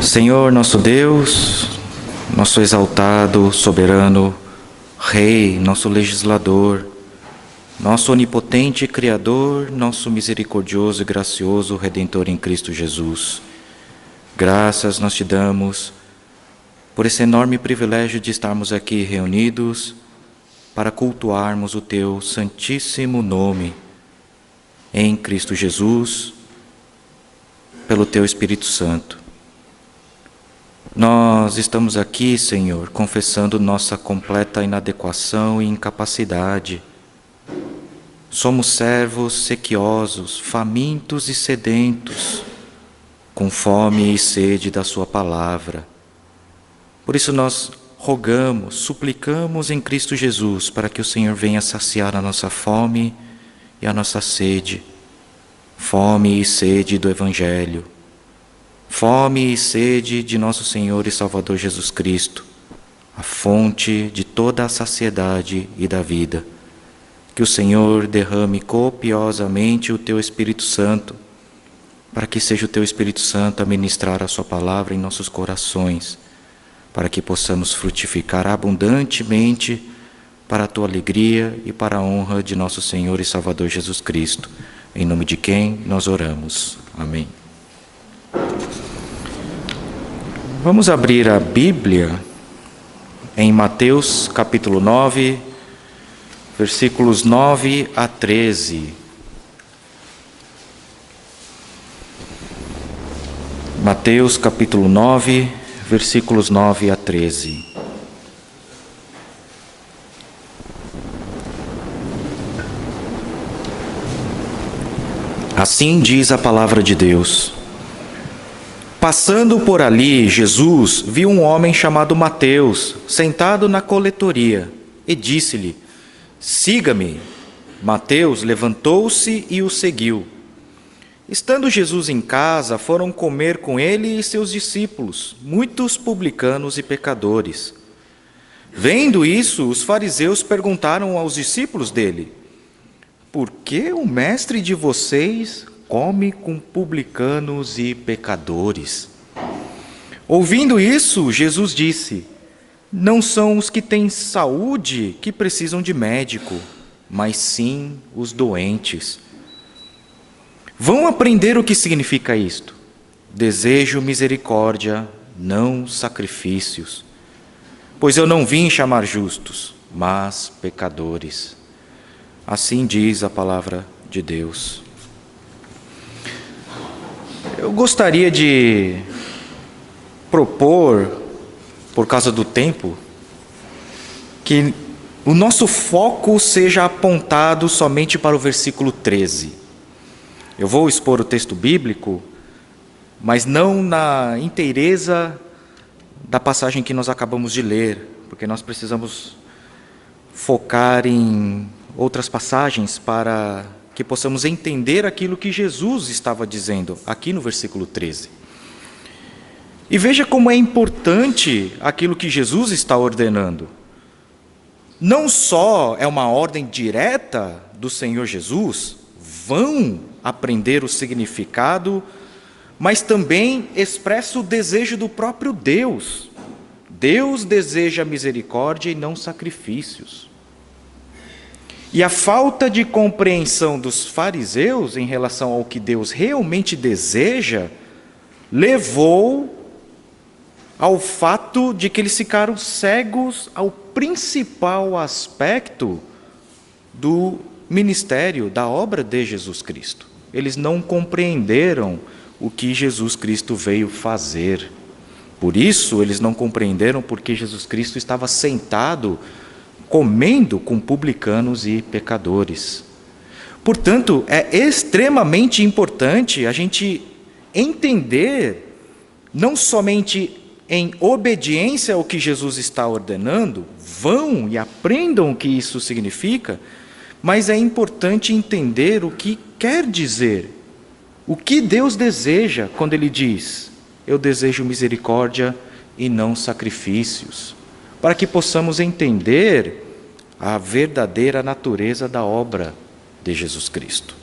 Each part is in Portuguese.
Senhor nosso Deus, nosso exaltado, soberano, Rei, nosso legislador, nosso onipotente Criador, nosso misericordioso e gracioso Redentor em Cristo Jesus. Graças nós te damos por esse enorme privilégio de estarmos aqui reunidos para cultuarmos o teu santíssimo nome em Cristo Jesus, pelo teu Espírito Santo. Nós estamos aqui, Senhor, confessando nossa completa inadequação e incapacidade. Somos servos sequiosos, famintos e sedentos, com fome e sede da sua palavra. Por isso nós rogamos, suplicamos em Cristo Jesus para que o Senhor venha saciar a nossa fome e a nossa sede. Fome e sede do Evangelho. Fome e sede de nosso Senhor e Salvador Jesus Cristo, a fonte de toda a saciedade e da vida. Que o Senhor derrame copiosamente o teu Espírito Santo, para que seja o teu Espírito Santo a ministrar a sua palavra em nossos corações, para que possamos frutificar abundantemente para a tua alegria e para a honra de nosso Senhor e Salvador Jesus Cristo, em nome de quem nós oramos. Amém. Vamos abrir a Bíblia em Mateus capítulo 9, versículos 9 a 13. Mateus capítulo 9, versículos 9 a 13. Assim diz a palavra de Deus. Passando por ali, Jesus viu um homem chamado Mateus, sentado na coletoria, e disse-lhe: Siga-me. Mateus levantou-se e o seguiu. Estando Jesus em casa, foram comer com ele e seus discípulos, muitos publicanos e pecadores. Vendo isso, os fariseus perguntaram aos discípulos dele: Por que o mestre de vocês come com publicanos e pecadores? Ouvindo isso, Jesus disse: Não são os que têm saúde que precisam de médico, mas sim os doentes. Vão aprender o que significa isto. Desejo misericórdia, não sacrifícios. Pois eu não vim chamar justos, mas pecadores. Assim diz a palavra de Deus. Eu gostaria de propor, por causa do tempo, que o nosso foco seja apontado somente para o versículo 13. Eu vou expor o texto bíblico, mas não na inteireza da passagem que nós acabamos de ler, porque nós precisamos focar em outras passagens para que possamos entender aquilo que Jesus estava dizendo aqui no versículo 13. E veja como é importante aquilo que Jesus está ordenando. Não só é uma ordem direta do Senhor Jesus, vão aprender o significado, mas também expressa o desejo do próprio Deus. Deus deseja misericórdia e não sacrifícios. E a falta de compreensão dos fariseus em relação ao que Deus realmente deseja levou ao fato de que eles ficaram cegos ao principal aspecto do ministério, da obra de Jesus Cristo. Eles não compreenderam o que Jesus Cristo veio fazer. Por isso, eles não compreenderam porque Jesus Cristo estava sentado comendo com publicanos e pecadores. Portanto, é extremamente importante a gente entender, não somente em obediência ao que Jesus está ordenando, vão e aprendam o que isso significa, mas é importante entender o que quer dizer, o que Deus deseja quando Ele diz: eu desejo misericórdia e não sacrifícios, para que possamos entender a verdadeira natureza da obra de Jesus Cristo.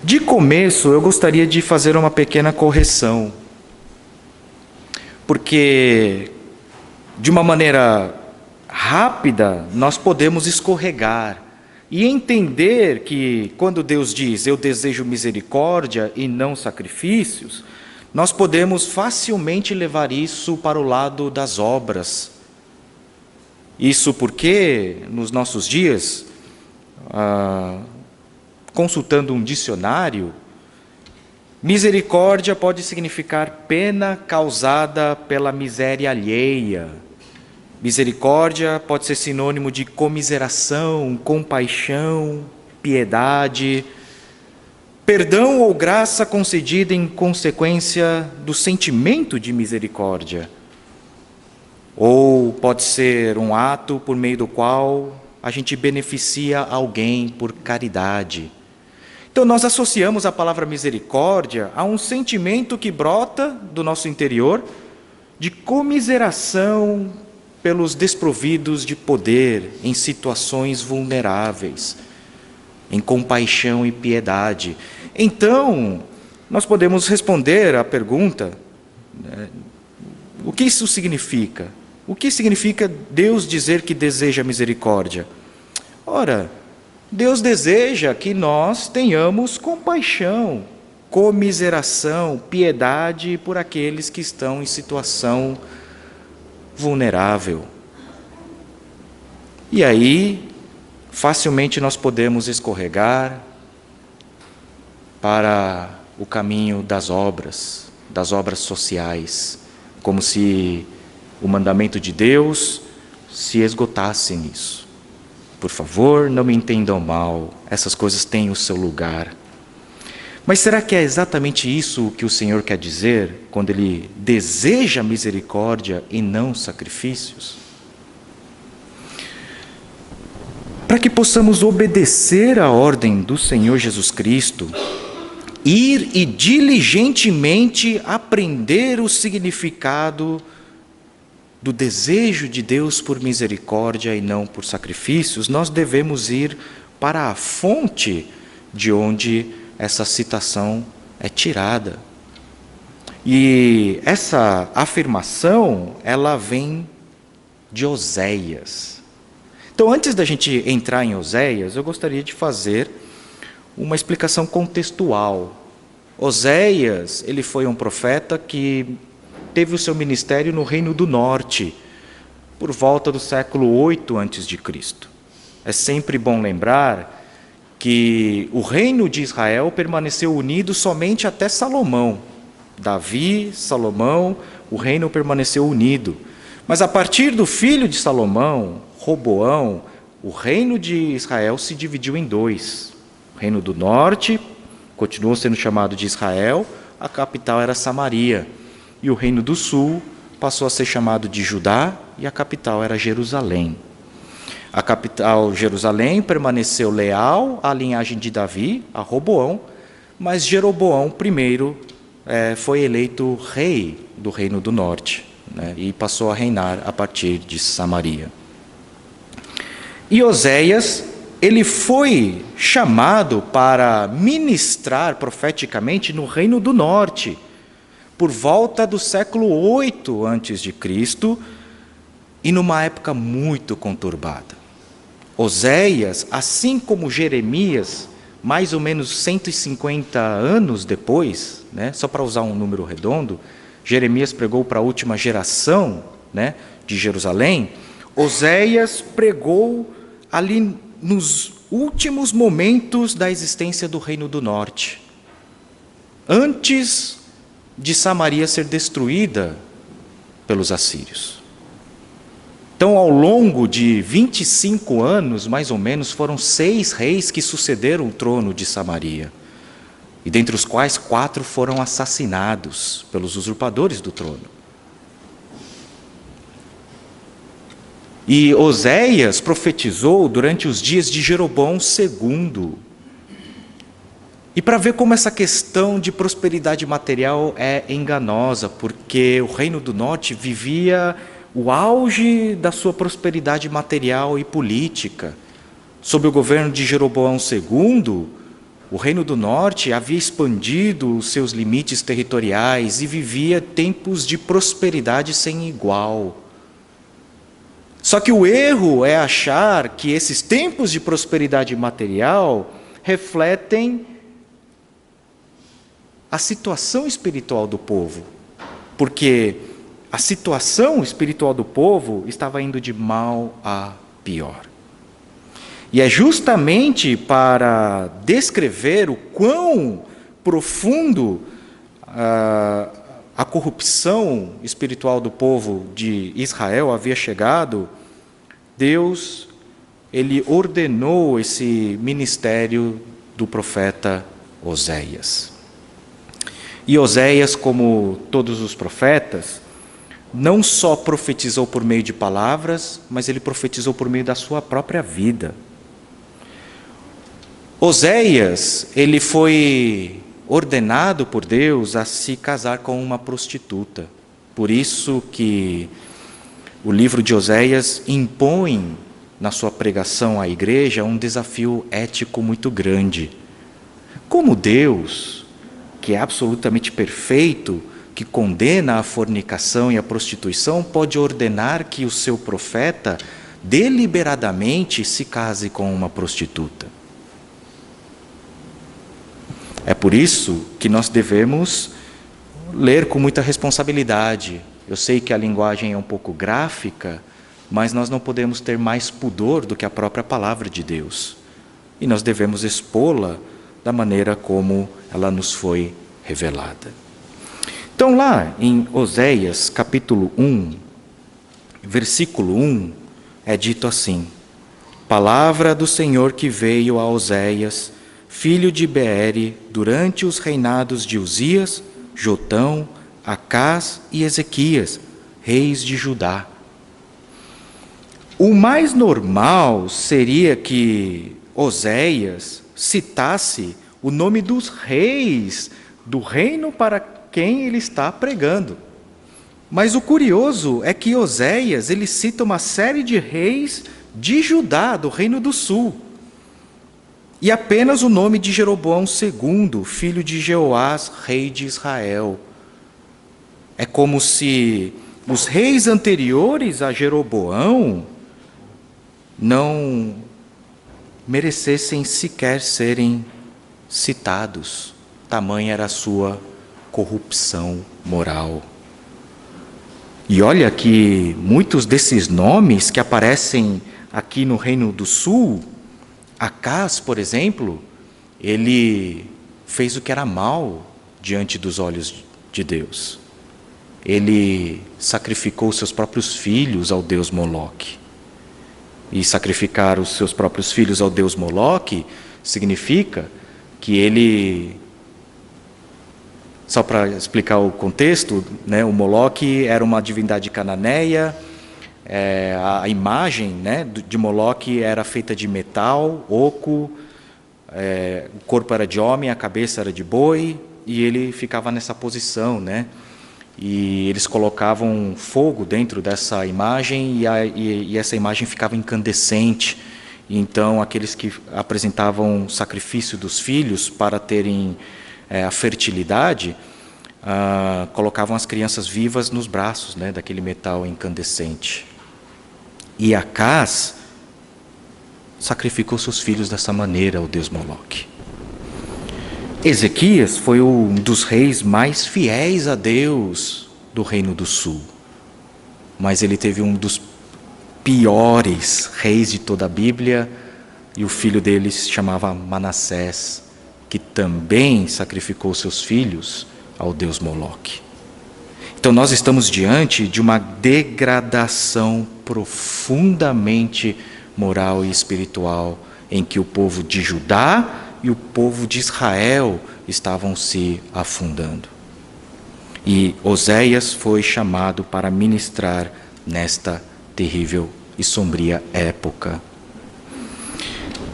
De começo, eu gostaria de fazer uma pequena correção, porque de uma maneira rápida nós podemos escorregar e entender que quando Deus diz eu desejo misericórdia e não sacrifícios, nós podemos facilmente levar isso para o lado das obras. Isso porque nos nossos dias, consultando um dicionário, misericórdia pode significar pena causada pela miséria alheia. Misericórdia pode ser sinônimo de comiseração, compaixão, piedade, perdão ou graça concedida em consequência do sentimento de misericórdia. Ou pode ser um ato por meio do qual a gente beneficia alguém por caridade. Então nós associamos a palavra misericórdia a um sentimento que brota do nosso interior de comiseração pelos desprovidos de poder em situações vulneráveis, em compaixão e piedade. Então, nós podemos responder à pergunta, o que isso significa? O que significa Deus dizer que deseja misericórdia? Ora, Deus deseja que nós tenhamos compaixão, comiseração, piedade por aqueles que estão em situação vulnerável. E aí, facilmente nós podemos escorregar para o caminho das obras sociais, como se o mandamento de Deus se esgotasse nisso. Por favor, não me entendam mal, essas coisas têm o seu lugar. Mas será que é exatamente isso que o Senhor quer dizer quando Ele deseja misericórdia e não sacrifícios? Para que possamos obedecer à ordem do Senhor Jesus Cristo, ir e diligentemente aprender o significado do desejo de Deus por misericórdia e não por sacrifícios, nós devemos ir para a fonte de onde essa citação é tirada. E essa afirmação, ela vem de Oséias. Então, antes da gente entrar em Oséias, eu gostaria de fazer uma explicação contextual. Oséias, ele foi um profeta que teve o seu ministério no Reino do Norte, por volta do século 8 a.C. É sempre bom lembrar que o reino de Israel permaneceu unido somente até Salomão. Davi, Salomão, o reino permaneceu unido. Mas a partir do filho de Salomão, Roboão, o reino de Israel se dividiu em dois. O reino do norte continuou sendo chamado de Israel, a capital era Samaria. E o reino do sul passou a ser chamado de Judá e a capital era Jerusalém. A capital, Jerusalém, permaneceu leal à linhagem de Davi, a Roboão, mas Jeroboão I foi eleito rei do Reino do Norte, e passou a reinar a partir de Samaria. E Oséias, ele foi chamado para ministrar profeticamente no Reino do Norte, por volta do século 8 a.C., e numa época muito conturbada. Oséias, assim como Jeremias, mais ou menos 150 anos depois, só para usar um número redondo, Jeremias pregou para a última geração de Jerusalém, Oséias pregou ali nos últimos momentos da existência do Reino do Norte, antes de Samaria ser destruída pelos assírios. Então, ao longo de 25 anos, mais ou menos, foram 6 reis que sucederam o trono de Samaria, e dentre os quais 4 foram assassinados pelos usurpadores do trono. E Oséias profetizou durante os dias de Jeroboão II. E para ver como essa questão de prosperidade material é enganosa, porque o Reino do Norte vivia o auge da sua prosperidade material e política. Sob o governo de Jeroboão II, o Reino do Norte havia expandido os seus limites territoriais e vivia tempos de prosperidade sem igual. Só que o erro é achar que esses tempos de prosperidade material refletem a situação espiritual do povo, porque a situação espiritual do povo estava indo de mal a pior. E é justamente para descrever o quão profundo a corrupção espiritual do povo de Israel havia chegado, Deus, ele ordenou esse ministério do profeta Oséias. E Oséias, como todos os profetas, não só profetizou por meio de palavras, mas ele profetizou por meio da sua própria vida. Oséias, ele foi ordenado por Deus a se casar com uma prostituta. Por isso que o livro de Oséias impõe na sua pregação à igreja um desafio ético muito grande. Como Deus, que é absolutamente perfeito, que condena a fornicação e a prostituição, pode ordenar que o seu profeta deliberadamente se case com uma prostituta? É por isso que nós devemos ler com muita responsabilidade. Eu sei que a linguagem é um pouco gráfica, mas nós não podemos ter mais pudor do que a própria palavra de Deus. E nós devemos expô-la da maneira como ela nos foi revelada. Então, lá em Oséias, capítulo 1, versículo 1, é dito assim: Palavra do Senhor que veio a Oséias, filho de Beere, durante os reinados de Uzias, Jotão, Acás e Ezequias, reis de Judá. O mais normal seria que Oséias citasse o nome dos reis do reino para quem ele está pregando. Mas o curioso é que Oséias, ele cita uma série de reis de Judá, do reino do sul. E apenas o nome de Jeroboão II, filho de Jeoás, rei de Israel. É como se os reis anteriores a Jeroboão não merecessem sequer serem citados. Tamanha era a sua corrupção moral. E olha que muitos desses nomes que aparecem aqui no Reino do Sul, Acás, por exemplo, ele fez o que era mal diante dos olhos de Deus. Ele sacrificou seus próprios filhos ao deus Moloque. E sacrificar os seus próprios filhos ao deus Moloque significa que ele... Só para explicar o contexto, né, o Moloque era uma divindade cananeia. A imagem, né, de Moloque era feita de metal, oco, o corpo era de homem, a cabeça era de boi, e ele ficava nessa posição, né? E eles colocavam fogo dentro dessa imagem e essa imagem ficava incandescente. Então, aqueles que apresentavam sacrifício dos filhos para terem a fertilidade, colocavam as crianças vivas nos braços, né, daquele metal incandescente. E Acás sacrificou seus filhos dessa maneira ao deus Moloque. Ezequias foi um dos reis mais fiéis a Deus do Reino do Sul. Mas ele teve um dos piores reis de toda a Bíblia, e o filho dele se chamava Manassés, que também sacrificou seus filhos ao deus Moloque. Então nós estamos diante de uma degradação profundamente moral e espiritual, em que o povo de Judá e o povo de Israel estavam se afundando. E Oséias foi chamado para ministrar nesta terrível e sombria época.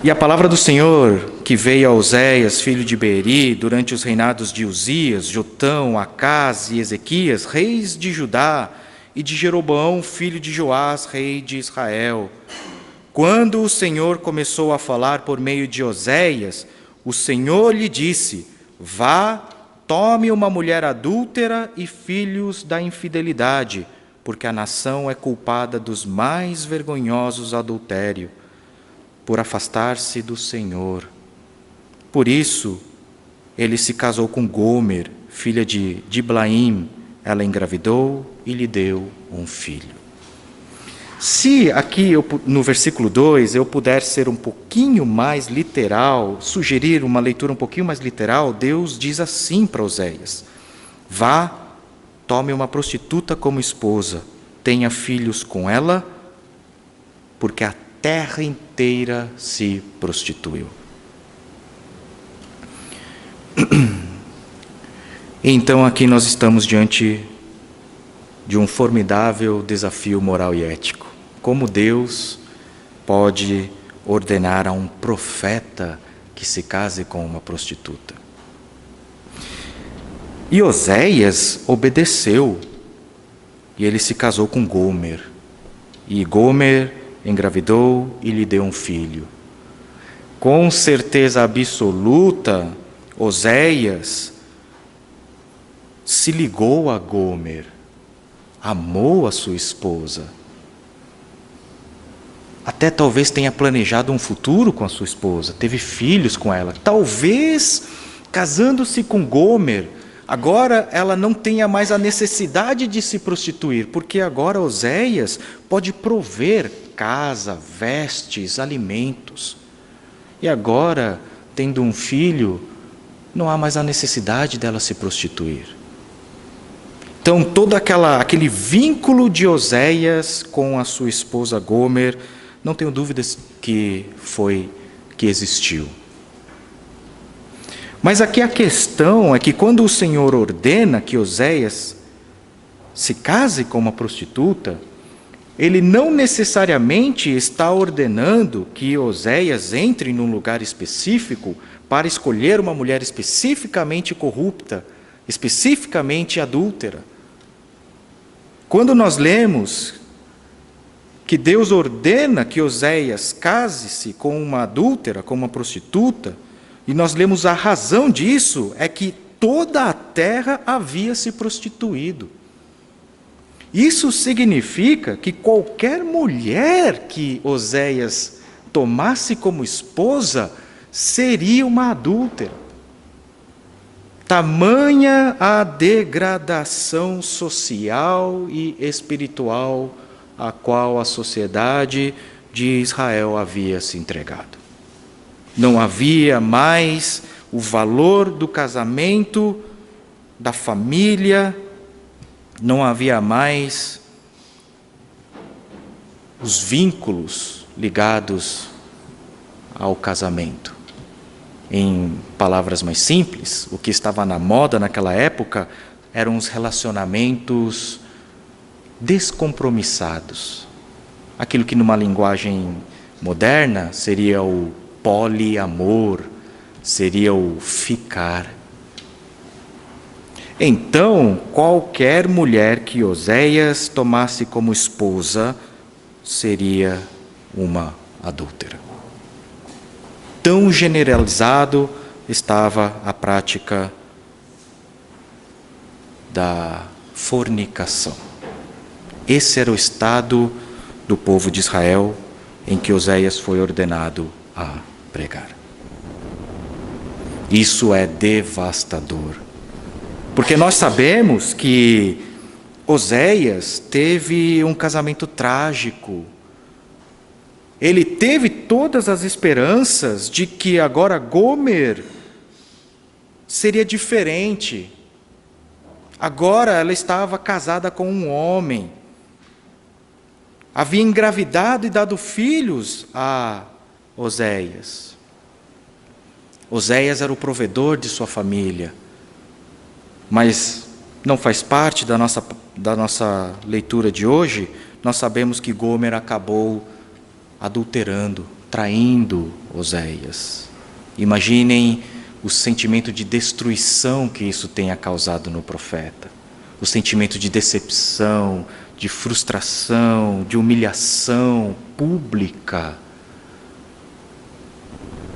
E a palavra do Senhor que veio a Oséias, filho de Beeri, durante os reinados de Uzias, Jotão, Acás e Ezequias, reis de Judá, e de Jeroboão, filho de Joás, rei de Israel. Quando o Senhor começou a falar por meio de Oséias, o Senhor lhe disse: vá, tome uma mulher adúltera e filhos da infidelidade, porque a nação é culpada dos mais vergonhosos adultério, por afastar-se do Senhor. Por isso, ele se casou com Gomer, filha de Diblaim. Ela engravidou e lhe deu um filho. Se aqui no versículo 2 eu puder ser um pouquinho mais literal, sugerir uma leitura um pouquinho mais literal, Deus diz assim para Oséias: vá, tome uma prostituta como esposa, tenha filhos com ela, porque a terra inteira se prostituiu. Então aqui nós estamos diante de um formidável desafio moral e ético. Como Deus pode ordenar a um profeta que se case com uma prostituta? E Oséias obedeceu, e ele se casou com Gomer. E Gomer engravidou e lhe deu um filho. Com certeza absoluta, Oséias se ligou a Gomer, amou a sua esposa. Até talvez tenha planejado um futuro com a sua esposa, teve filhos com ela. Talvez, casando-se com Gomer, agora ela não tenha mais a necessidade de se prostituir, porque agora Oséias pode prover casa, vestes, alimentos. E agora, tendo um filho, não há mais a necessidade dela se prostituir. Então, todo aquele vínculo de Oséias com a sua esposa Gomer, não tenho dúvidas que existiu. Mas aqui a questão é que quando o Senhor ordena que Oséias se case com uma prostituta, ele não necessariamente está ordenando que Oséias entre num lugar específico para escolher uma mulher especificamente corrupta, especificamente adúltera. Quando nós lemos que Deus ordena que Oséias case-se com uma adúltera, com uma prostituta, e nós lemos a razão disso, é que toda a terra havia se prostituído. Isso significa que qualquer mulher que Oséias tomasse como esposa seria uma adúltera. Tamanha a degradação social e espiritual a qual a sociedade de Israel havia se entregado. Não havia mais o valor do casamento, da família, não havia mais os vínculos ligados ao casamento. Em palavras mais simples, o que estava na moda naquela época eram os relacionamentos descompromissados. Aquilo que numa linguagem moderna seria o poliamor, seria o ficar. Então, qualquer mulher que Oséias tomasse como esposa seria uma adúltera. Tão generalizado estava a prática da fornicação. Esse era o estado do povo de Israel em que Oséias foi ordenado a pregar. Isso é devastador. Porque nós sabemos que Oséias teve um casamento trágico. Ele teve todas as esperanças de que agora Gomer seria diferente. Agora ela estava casada com um homem. Havia engravidado e dado filhos a Oséias. Oséias era o provedor de sua família. Mas não faz parte da nossa leitura de hoje. Nós sabemos que Gomer acabou adulterando, traindo Oséias. Imaginem o sentimento de destruição que isso tenha causado no profeta. O sentimento de decepção, de frustração, de humilhação pública.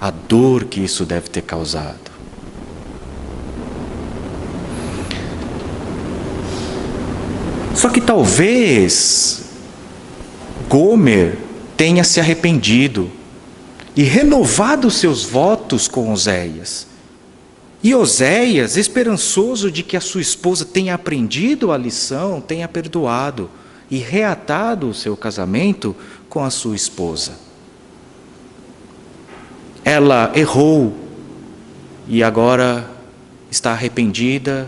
a dor que isso deve ter causado. Só que talvez Gomer tenha se arrependido e renovado seus votos com Oséias. E Oséias, esperançoso de que a sua esposa tenha aprendido a lição, tenha perdoado e reatado o seu casamento com a sua esposa. Ela errou e agora está arrependida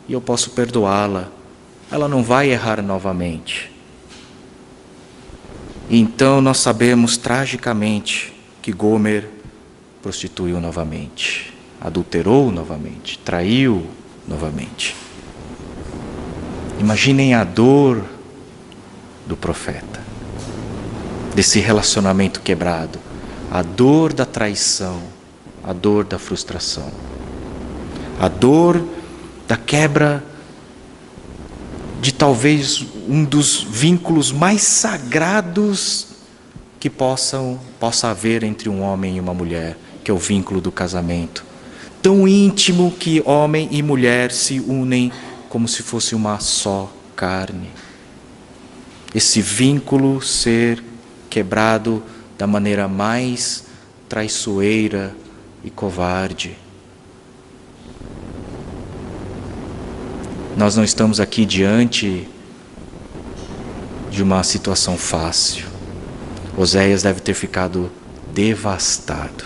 e eu posso perdoá-la. Ela não vai errar novamente. Então nós sabemos tragicamente que Gomer prostituiu novamente, adulterou novamente, traiu novamente. Imaginem a dor do profeta, desse relacionamento quebrado, a dor da traição, a dor da frustração, a dor da quebra de talvez um dos vínculos mais sagrados que possa haver entre um homem e uma mulher, que é o vínculo do casamento. Tão íntimo que homem e mulher se unem como se fosse uma só carne. Esse vínculo ser quebrado da maneira mais traiçoeira e covarde. Nós não estamos aqui diante de uma situação fácil. Oséias deve ter ficado devastado.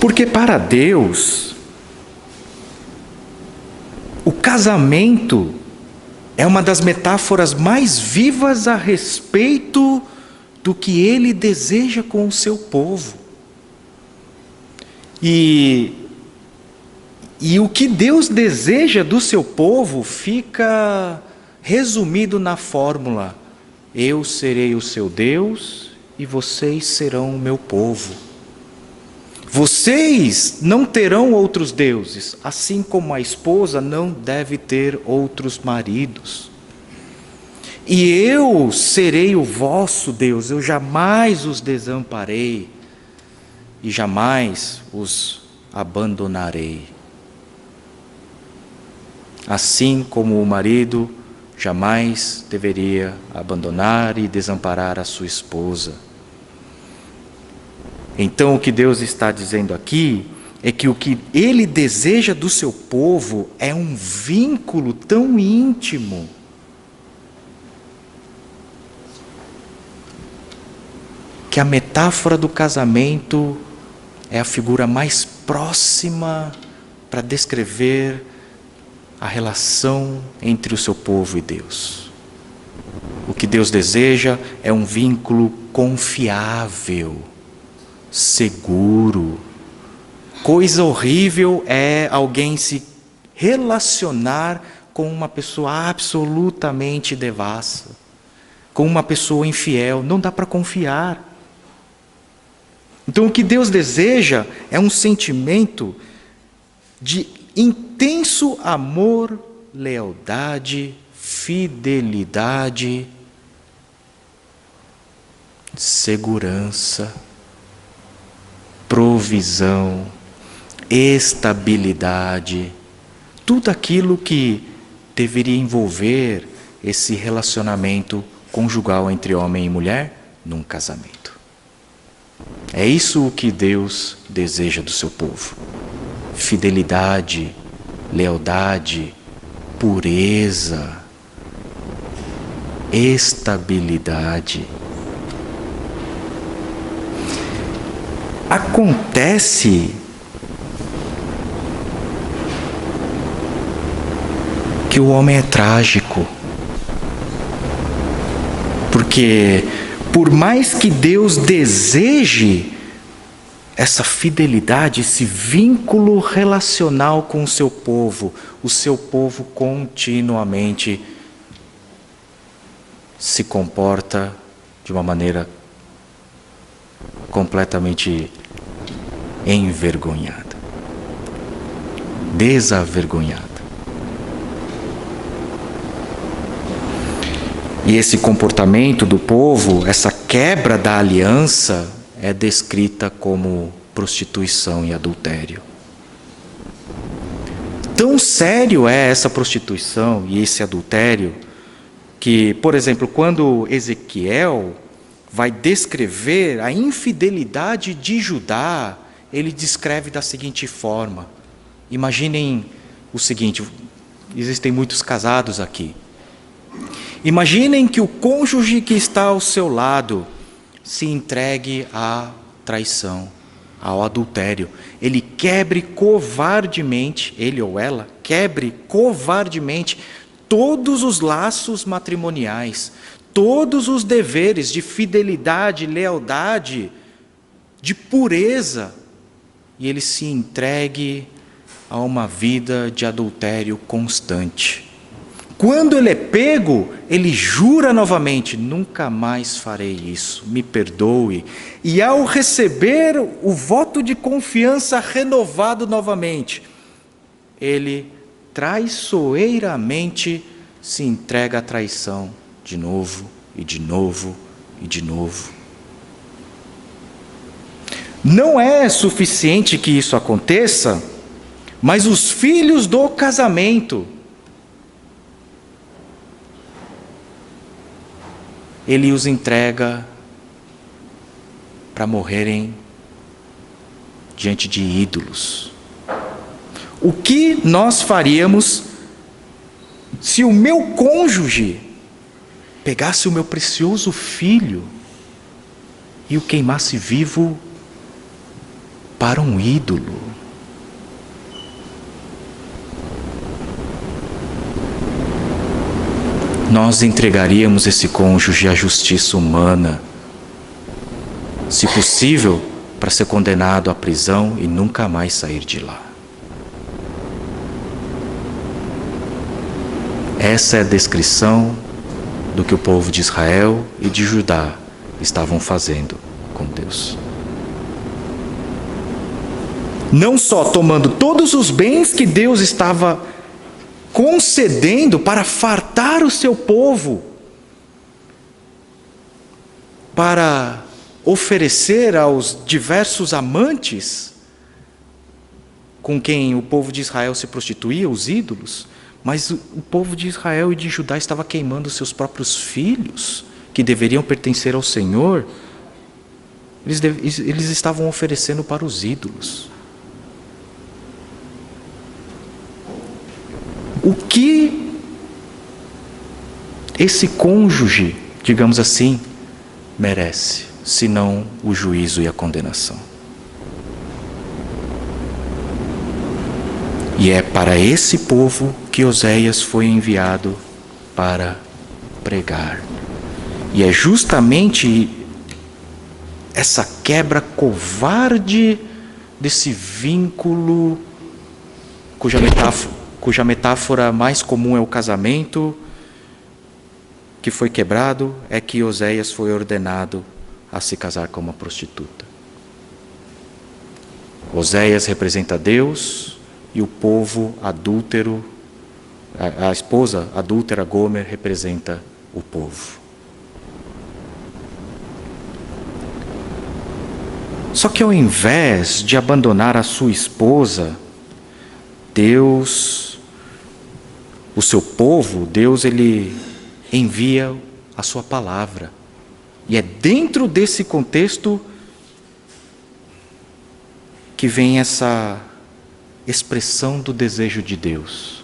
Porque para Deus, o casamento é uma das metáforas mais vivas a respeito do que Ele deseja com o seu povo. E o que Deus deseja do seu povo fica resumido na fórmula: eu serei o seu Deus e vocês serão o meu povo. Vocês não terão outros deuses, assim como a esposa não deve ter outros maridos. E eu serei o vosso Deus, eu jamais os desamparei e jamais os abandonarei. Assim como o marido jamais deveria abandonar e desamparar a sua esposa. Então, o que Deus está dizendo aqui é que o que Ele deseja do seu povo é um vínculo tão íntimo, que a metáfora do casamento é a figura mais próxima para descrever a relação entre o seu povo e Deus. O que Deus deseja é um vínculo confiável, seguro. Coisa horrível é alguém se relacionar com uma pessoa absolutamente devassa, com uma pessoa infiel. Não dá para confiar. Então, o que Deus deseja é um sentimento de intenso amor, lealdade, fidelidade, segurança, provisão, estabilidade, tudo aquilo que deveria envolver esse relacionamento conjugal entre homem e mulher num casamento. É isso o que Deus deseja do seu povo. Fidelidade, lealdade, pureza, estabilidade. Acontece que o homem é trágico, porque por mais que Deus deseje essa fidelidade, esse vínculo relacional com o seu povo continuamente se comporta de uma maneira completamente envergonhada, desavergonhada. E esse comportamento do povo, essa quebra da aliança, é descrita como prostituição e adultério. Tão sério é essa prostituição e esse adultério que, por exemplo, quando Ezequiel vai descrever a infidelidade de Judá, ele descreve da seguinte forma. Imaginem o seguinte, existem muitos casados aqui. Imaginem que o cônjuge que está ao seu lado se entregue à traição, ao adultério. Ele quebre covardemente, ele ou ela, quebre covardemente todos os laços matrimoniais, todos os deveres de fidelidade, lealdade, de pureza, e ele se entregue a uma vida de adultério constante. Quando ele é pego, ele jura novamente: nunca mais farei isso, me perdoe. E ao receber o voto de confiança renovado novamente, ele traiçoeiramente se entrega à traição de novo e de novo e de novo. Não é suficiente que isso aconteça, mas os filhos do casamento, ele os entrega para morrerem diante de ídolos. O que nós faríamos se o meu cônjuge pegasse o meu precioso filho e o queimasse vivo para um ídolo? Nós entregaríamos esse cônjuge à justiça humana, se possível, para ser condenado à prisão e nunca mais sair de lá. Essa é a descrição do que o povo de Israel e de Judá estavam fazendo com Deus. Não só tomando todos os bens que Deus estava concedendo para fartar o seu povo, para oferecer aos diversos amantes com quem o povo de Israel se prostituía, os ídolos, mas o povo de Israel e de Judá estava queimando seus próprios filhos, que deveriam pertencer ao Senhor, eles estavam oferecendo para os ídolos. O que esse cônjuge, digamos assim, merece, senão o juízo e a condenação? E é para esse povo que Oséias foi enviado para pregar. E é justamente essa quebra covarde desse vínculo, cuja metáfora mais comum é o casamento, que foi quebrado, é que Oséias foi ordenado a se casar com uma prostituta. Oséias representa Deus e o povo adúltero, a esposa adúltera Gomer representa o povo. Só que ao invés de abandonar a sua esposa, Deus, o seu povo, Deus, ele envia a sua palavra. E é dentro desse contexto que vem essa expressão do desejo de Deus.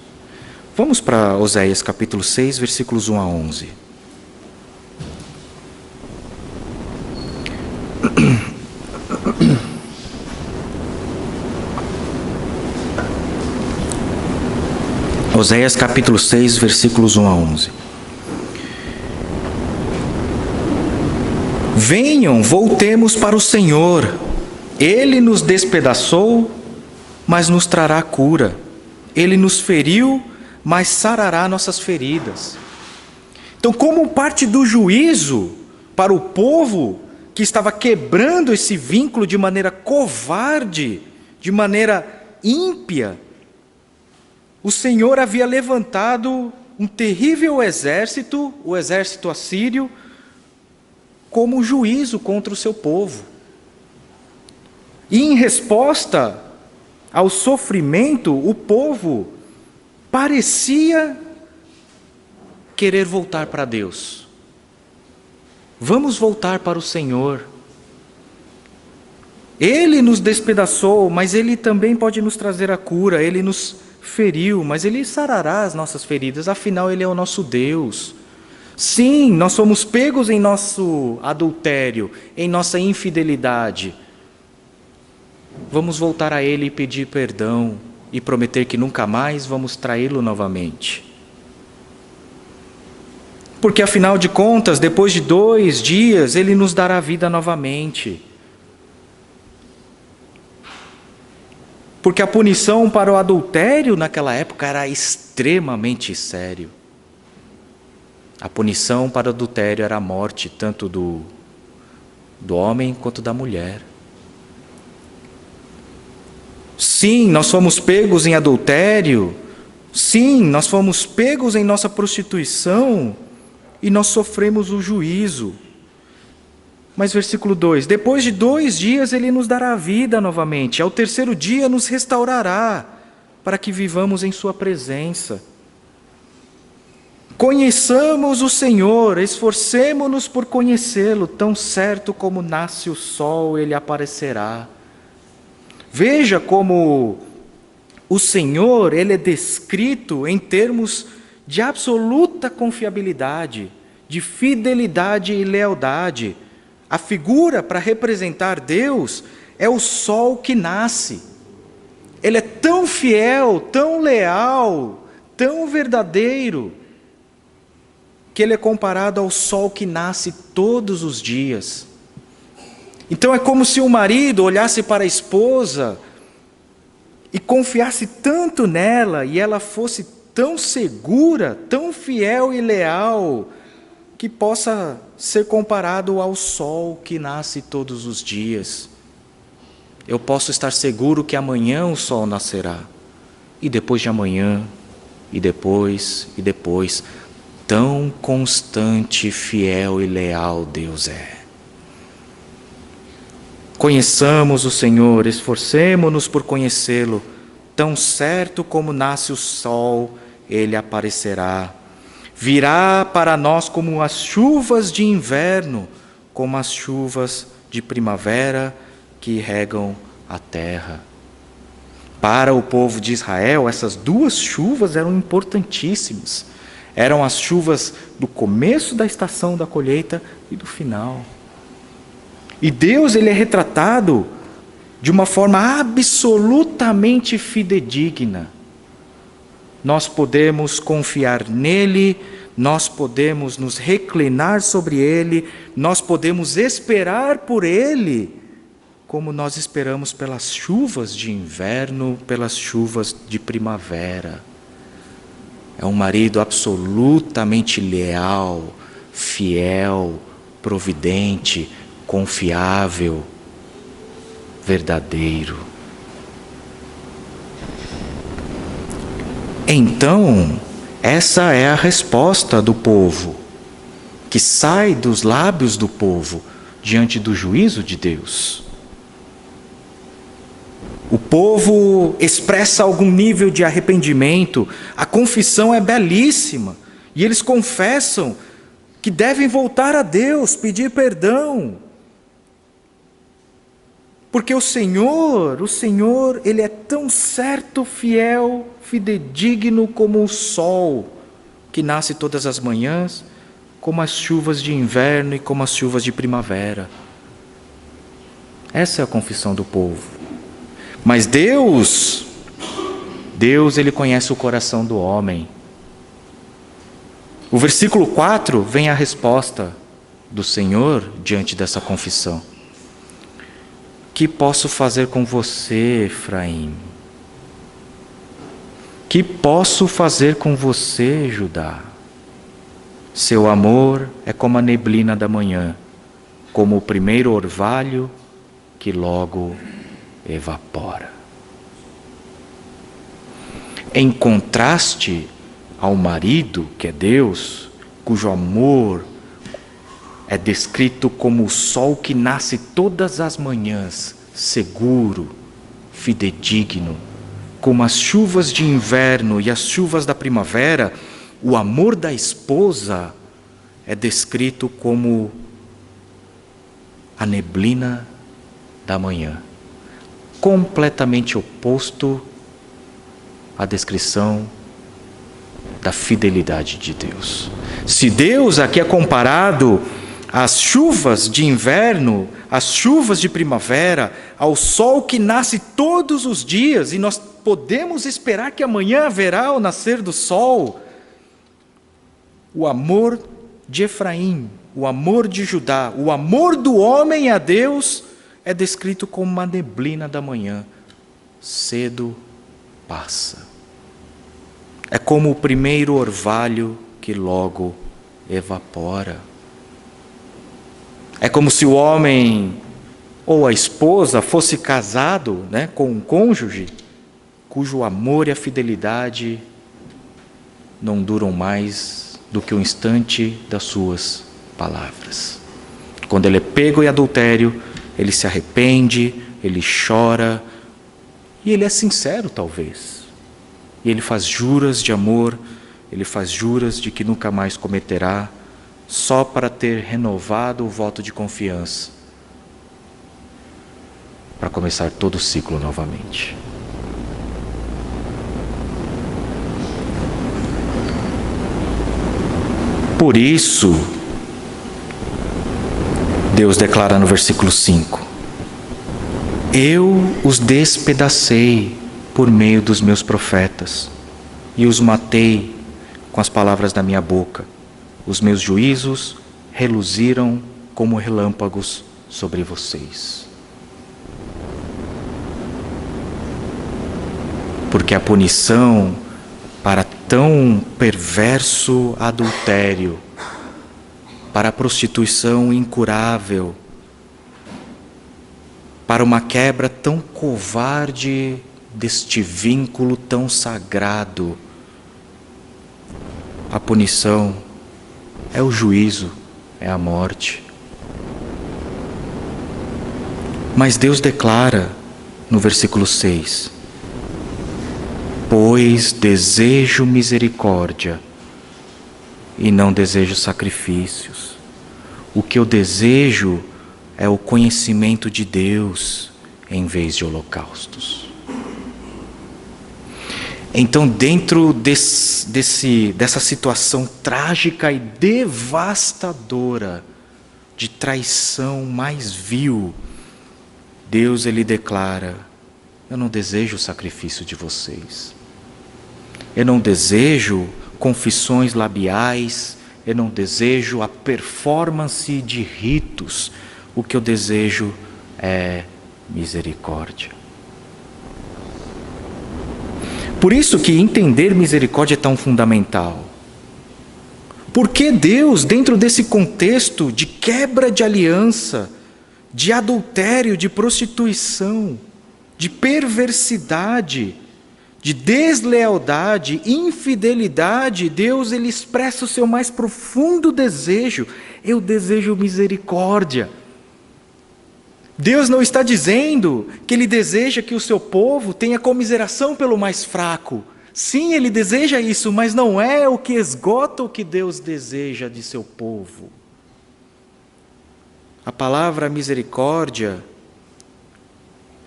Vamos para Oséias capítulo 6, versículos 1 a 11. Oséias capítulo 6, versículos 1 a 11. Venham, voltemos para o Senhor. Ele nos despedaçou, mas nos trará cura. Ele nos feriu, mas sarará nossas feridas. Então, como parte do juízo para o povo que estava quebrando esse vínculo de maneira covarde, de maneira ímpia, o Senhor havia levantado um terrível exército, o exército assírio, como juízo contra o seu povo. E em resposta ao sofrimento, o povo parecia querer voltar para Deus. Vamos voltar para o Senhor. Ele nos despedaçou, mas Ele também pode nos trazer a cura. Ele nos feriu, mas Ele sarará as nossas feridas. Afinal, Ele é o nosso Deus. Sim, nós somos pegos em nosso adultério, em nossa infidelidade. Vamos voltar a Ele e pedir perdão e prometer que nunca mais vamos traí-lo novamente. Porque afinal de contas, depois de 2 dias, Ele nos dará vida novamente. Porque a punição para o adultério naquela época era extremamente sério. A punição para o adultério era a morte, tanto do homem quanto da mulher. Sim, nós fomos pegos em adultério. Sim, nós fomos pegos em nossa prostituição e nós sofremos o juízo. Mas versículo 2: depois de 2 dias Ele nos dará vida novamente. Ao 3º dia nos restaurará, para que vivamos em Sua presença. Conheçamos o Senhor, esforcemo-nos por conhecê-lo, tão certo como nasce o sol, Ele aparecerá. Veja como o Senhor, Ele é descrito em termos de absoluta confiabilidade, de fidelidade e lealdade. A figura para representar Deus é o sol que nasce. Ele é tão fiel, tão leal, tão verdadeiro, que Ele é comparado ao sol que nasce todos os dias. Então é como se o marido olhasse para a esposa e confiasse tanto nela, e ela fosse tão segura, tão fiel e leal, que possa ser comparado ao sol que nasce todos os dias. Eu posso estar seguro que amanhã o sol nascerá, e depois de amanhã, e depois, e depois. Tão constante, fiel e leal Deus é. Conheçamos o Senhor, esforcemo-nos por conhecê-lo. Tão certo como nasce o sol, Ele aparecerá. Virá para nós como as chuvas de inverno, como as chuvas de primavera que regam a terra. Para o povo de Israel, essas 2 chuvas eram importantíssimas. Eram as chuvas do começo da estação da colheita e do final. E Deus, Ele é retratado de uma forma absolutamente fidedigna. Nós podemos confiar nele, nós podemos nos reclinar sobre ele, nós podemos esperar por ele, como nós esperamos pelas chuvas de inverno, pelas chuvas de primavera. É um marido absolutamente leal, fiel, providente, confiável, verdadeiro. Então, essa é a resposta do povo, que sai dos lábios do povo diante do juízo de Deus. O povo expressa algum nível de arrependimento, a confissão é belíssima, e eles confessam que devem voltar a Deus, pedir perdão. Porque o Senhor, Ele é tão certo, fiel, fidedigno como o sol, que nasce todas as manhãs, como as chuvas de inverno e como as chuvas de primavera. Essa é a confissão do povo. Mas Deus, Ele conhece o coração do homem. O versículo 4 vem a resposta do Senhor diante dessa confissão. Que posso fazer com você, Efraim? Que posso fazer com você, Judá? Seu amor é como a neblina da manhã, como o primeiro orvalho que logo evapora. Em contraste ao marido, que é Deus, cujo amor é descrito como o sol que nasce todas as manhãs, seguro, fidedigno. Como as chuvas de inverno e as chuvas da primavera, o amor da esposa é descrito como a neblina da manhã, completamente oposto à descrição da fidelidade de Deus. Se Deus aqui é comparado às chuvas de inverno, às chuvas de primavera, ao sol que nasce todos os dias, e nós podemos esperar que amanhã haverá o nascer do sol, o amor de Efraim, o amor de Judá, o amor do homem a Deus é descrito como uma neblina da manhã, cedo passa. É como o primeiro orvalho que logo evapora. É como se o homem ou a esposa fosse casado, com um cônjuge cujo amor e a fidelidade não duram mais do que o instante das suas palavras. Quando ele é pego em adultério, ele se arrepende, ele chora, e ele é sincero talvez. E ele faz juras de amor, ele faz juras de que nunca mais cometerá, só para ter renovado o voto de confiança, para começar todo o ciclo novamente. Por isso, Deus declara no versículo 5: eu os despedacei por meio dos meus profetas, e os matei com as palavras da minha boca. Os meus juízos reluziram como relâmpagos sobre vocês. Porque a punição para tão perverso adultério, para a prostituição incurável, para uma quebra tão covarde deste vínculo tão sagrado, a punição é o juízo, é a morte. Mas Deus declara no versículo 6: pois desejo misericórdia e não desejo sacrifícios. O que eu desejo é o conhecimento de Deus em vez de holocaustos. Então, dentro dessa situação trágica e devastadora de traição mais vil, Deus ele declara: eu não desejo o sacrifício de vocês. Eu não desejo confissões labiais, eu não desejo a performance de ritos. O que eu desejo é misericórdia. Por isso que entender misericórdia é tão fundamental. Porque Deus, dentro desse contexto de quebra de aliança, de adultério, de prostituição, de perversidade, de deslealdade, infidelidade, Deus ele expressa o seu mais profundo desejo: eu desejo misericórdia. Deus não está dizendo que Ele deseja que o seu povo tenha comiseração pelo mais fraco. Sim, Ele deseja isso, mas não é o que esgota o que Deus deseja de seu povo. A palavra misericórdia,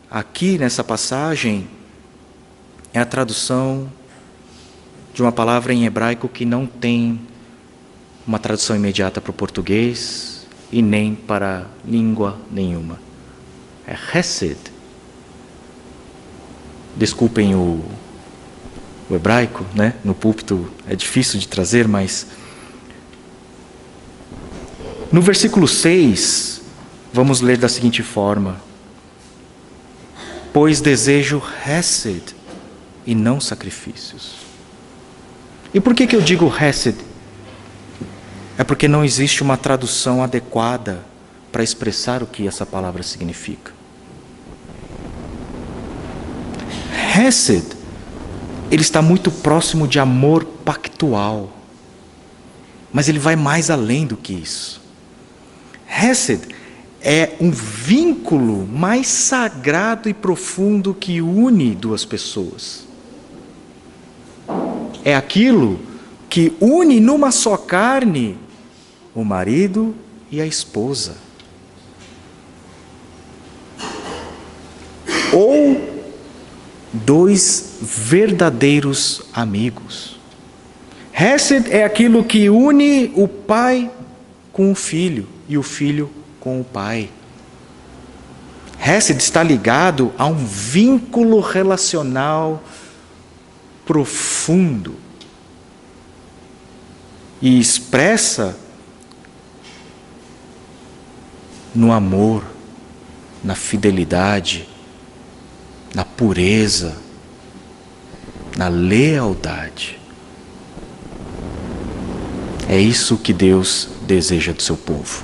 aqui nessa passagem, é a tradução de uma palavra em hebraico que não tem uma tradução imediata para o português e nem para língua nenhuma. É Hesed. Desculpem o hebraico, no púlpito é difícil de trazer, mas no versículo 6, vamos ler da seguinte forma: pois desejo Hesed e não sacrifícios. E por que eu digo Hesed? É porque não existe uma tradução adequada para expressar o que essa palavra significa. Hesed, ele está muito próximo de amor pactual, mas ele vai mais além do que isso. Hesed é um vínculo mais sagrado e profundo que une duas pessoas. É aquilo que une numa só carne o marido e a esposa. Ou dois verdadeiros amigos. Hesed é aquilo que une o pai com o filho e o filho com o pai. Hesed está ligado a um vínculo relacional profundo e expressa no amor, na fidelidade, na pureza, na lealdade. É isso que Deus deseja do seu povo.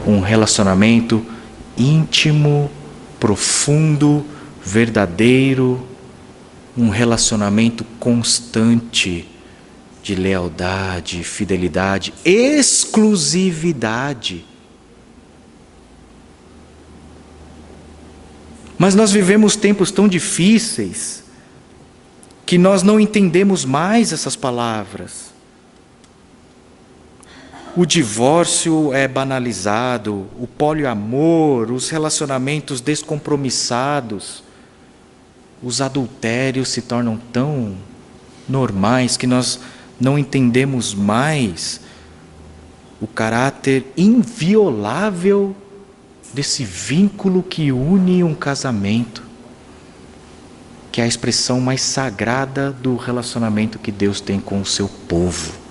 Um relacionamento íntimo, profundo, verdadeiro, um relacionamento constante de lealdade, fidelidade, exclusividade. Mas nós vivemos tempos tão difíceis que nós não entendemos mais essas palavras. O divórcio é banalizado, o poliamor, os relacionamentos descompromissados, os adultérios se tornam tão normais que nós não entendemos mais o caráter inviolável desse vínculo que une um casamento, que é a expressão mais sagrada do relacionamento que Deus tem com o seu povo.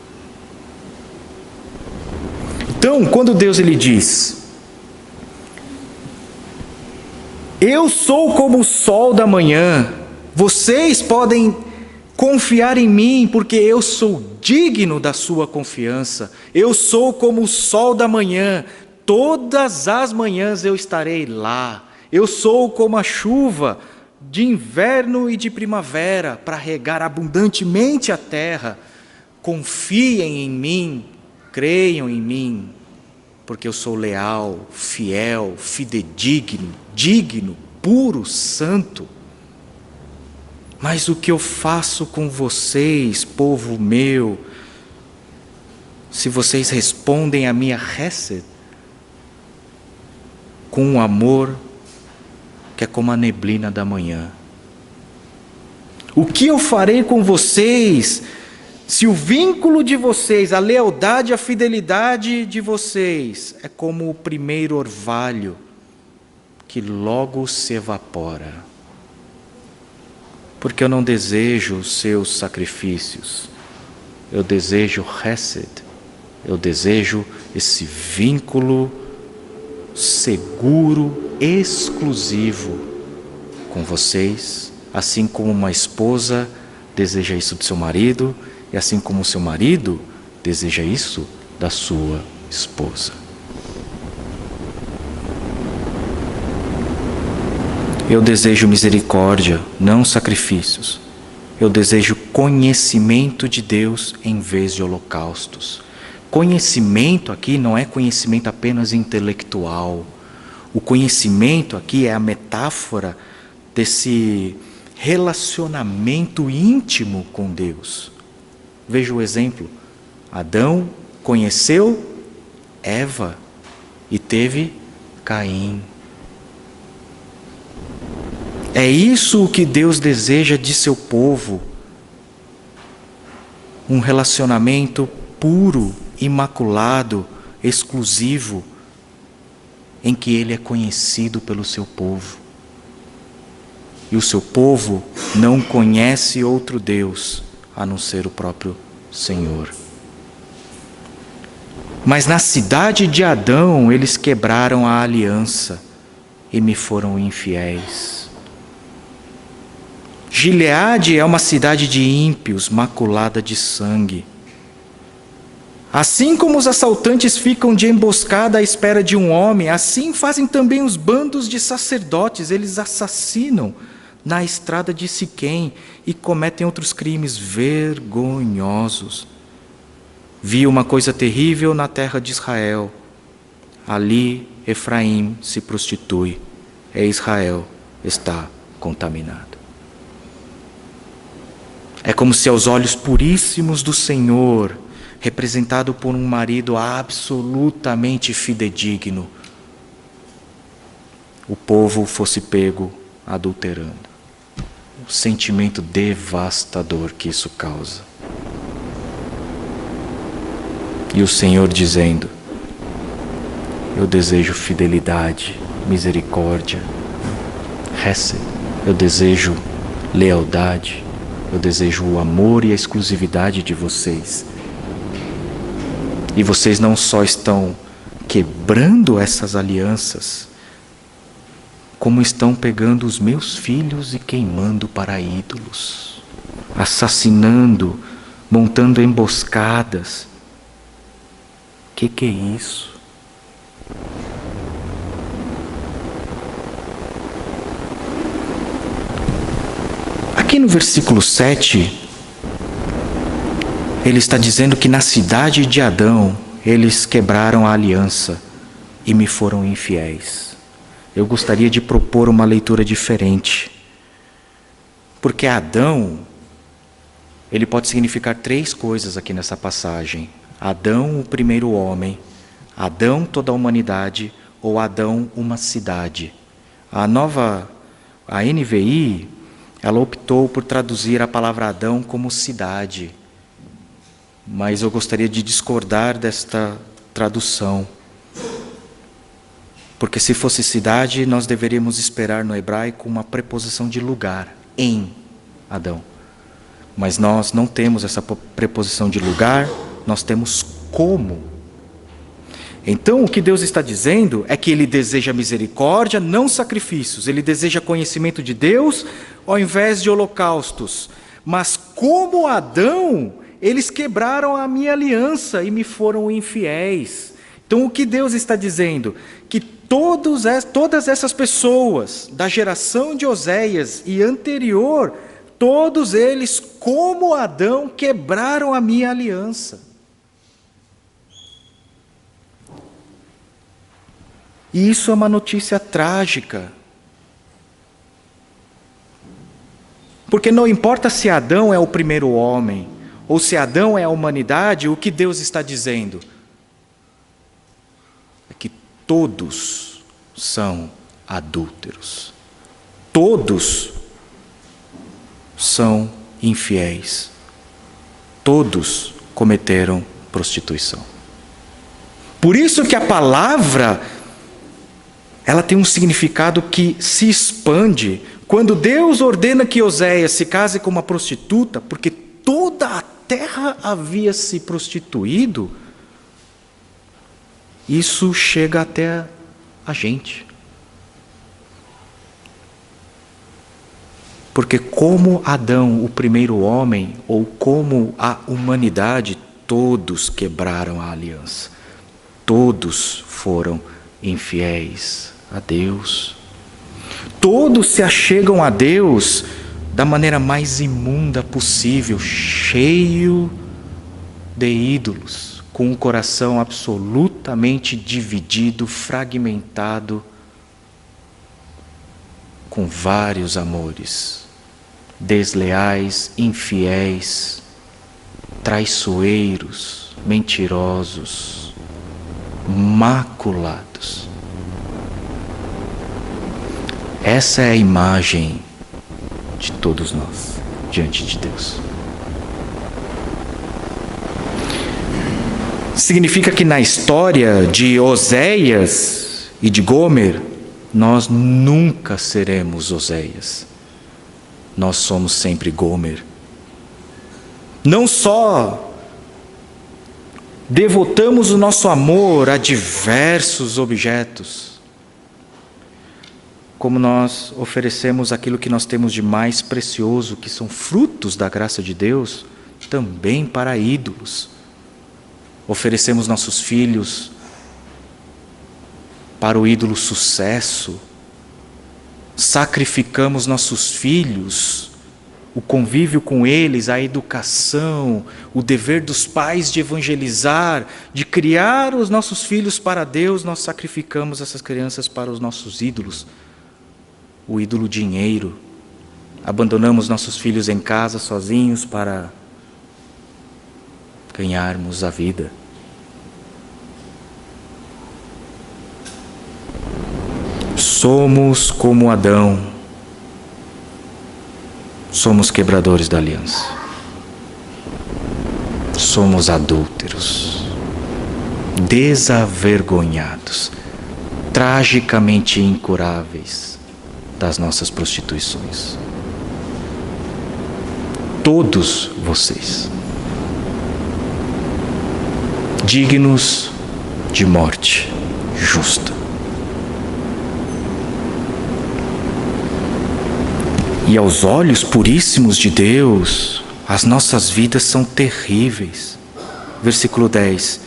Então, quando Deus ele diz: eu sou como o sol da manhã, vocês podem confiar em mim, porque eu sou digno da sua confiança, eu sou como o sol da manhã, todas as manhãs eu estarei lá, eu sou como a chuva de inverno e de primavera, para regar abundantemente a terra. Confiem em mim, creiam em mim, porque eu sou leal, fiel, fidedigno, digno, puro, santo. Mas o que eu faço com vocês, povo meu, se vocês respondem a minha hesed com um amor que é como a neblina da manhã? O que eu farei com vocês se o vínculo de vocês, a lealdade, a fidelidade de vocês é como o primeiro orvalho que logo se evapora? Porque eu não desejo os seus sacrifícios, eu desejo hesed, eu desejo esse vínculo seguro, exclusivo com vocês, assim como uma esposa deseja isso do seu marido, e assim como o seu marido deseja isso da sua esposa. Eu desejo misericórdia, não sacrifícios. Eu desejo conhecimento de Deus em vez de holocaustos. Conhecimento aqui não é conhecimento apenas intelectual. O conhecimento aqui é a metáfora desse relacionamento íntimo com Deus. Veja o exemplo. Adão conheceu Eva e teve Caim. É isso o que Deus deseja de seu povo. Um relacionamento puro, imaculado, exclusivo, em que Ele é conhecido pelo seu povo. E o seu povo não conhece outro Deus a não ser o próprio Senhor. Mas na cidade de Adão eles quebraram a aliança e me foram infiéis. Gileade é uma cidade de ímpios, maculada de sangue. Assim como os assaltantes ficam de emboscada à espera de um homem, assim fazem também os bandos de sacerdotes. Eles assassinam na estrada de Siquém e cometem outros crimes vergonhosos. Vi uma coisa terrível na terra de Israel. ali Efraim se prostitui, e Israel está contaminado. É como se aos olhos puríssimos do Senhor, representado por um marido absolutamente fidedigno, o povo fosse pego adulterando. O sentimento devastador que isso causa. E o Senhor dizendo: eu desejo fidelidade, misericórdia, hesed, eu desejo lealdade, eu desejo o amor e a exclusividade de vocês. E vocês não só estão quebrando essas alianças, como estão pegando os meus filhos e queimando para ídolos, assassinando, montando emboscadas. Que é isso? Aqui no versículo 7, ele está dizendo que na cidade de Adão, eles quebraram a aliança e me foram infiéis. Eu gostaria de propor uma leitura diferente. Porque Adão, ele pode significar 3 coisas aqui nessa passagem. Adão, o primeiro homem. Adão, toda a humanidade. Ou Adão, uma cidade. A NVI, ela optou por traduzir a palavra Adão como cidade. Mas eu gostaria de discordar desta tradução. Porque se fosse cidade, nós deveríamos esperar no hebraico uma preposição de lugar, em Adão. Mas nós não temos essa preposição de lugar, nós temos como. Então o que Deus está dizendo é que Ele deseja misericórdia, não sacrifícios. Ele deseja conhecimento de Deus ao invés de holocaustos. Mas como Adão, eles quebraram a minha aliança e me foram infiéis. Então o que Deus está dizendo? Que todas essas pessoas da geração de Oséias e anterior, todos eles, como Adão, quebraram a minha aliança. E isso é uma notícia trágica. Porque não importa se Adão é o primeiro homem, ou se Adão é a humanidade, o que Deus está dizendo é que todos são adúlteros. Todos são infiéis. Todos cometeram prostituição. Por isso que a palavra, ela tem um significado que se expande. Quando Deus ordena que Oséias se case com uma prostituta, porque toda a terra havia se prostituído, isso chega até a gente. Porque como Adão, o primeiro homem, ou como a humanidade, todos quebraram a aliança. Todos foram infiéis a Deus. Todos se achegam a Deus da maneira mais imunda possível, cheio de ídolos, com um coração absolutamente dividido, fragmentado, com vários amores, desleais, infiéis, traiçoeiros, mentirosos, maculados. Essa é a imagem de todos nós diante de Deus. Significa que na história de Oséias e de Gomer, nós nunca seremos Oséias. Nós somos sempre Gomer. Não só devotamos o nosso amor a diversos objetos, como nós oferecemos aquilo que nós temos de mais precioso, que são frutos da graça de Deus, também para ídolos. Oferecemos nossos filhos para o ídolo sucesso. Sacrificamos nossos filhos o convívio com eles, a educação, o dever dos pais de evangelizar, de criar os nossos filhos para Deus, nós sacrificamos essas crianças para os nossos ídolos, o ídolo dinheiro. Abandonamos nossos filhos em casa sozinhos para ganharmos a vida. Somos como Adão, somos quebradores da aliança, somos adúlteros, desavergonhados, tragicamente incuráveis das nossas prostituições. Todos vocês, dignos de morte justa. E aos olhos puríssimos de Deus, as nossas vidas são terríveis. Versículo 10.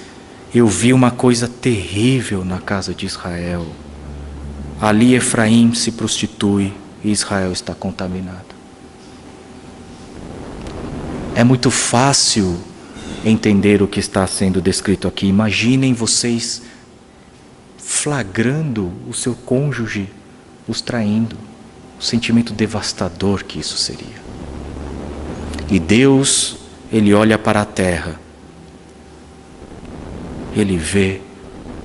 Eu vi uma coisa terrível na casa de Israel. Ali Efraim se prostitui e Israel está contaminado. É muito fácil entender o que está sendo descrito aqui. Imaginem vocês flagrando o seu cônjuge os traindo. O sentimento devastador que isso seria. E Deus, Ele olha para a terra. Ele vê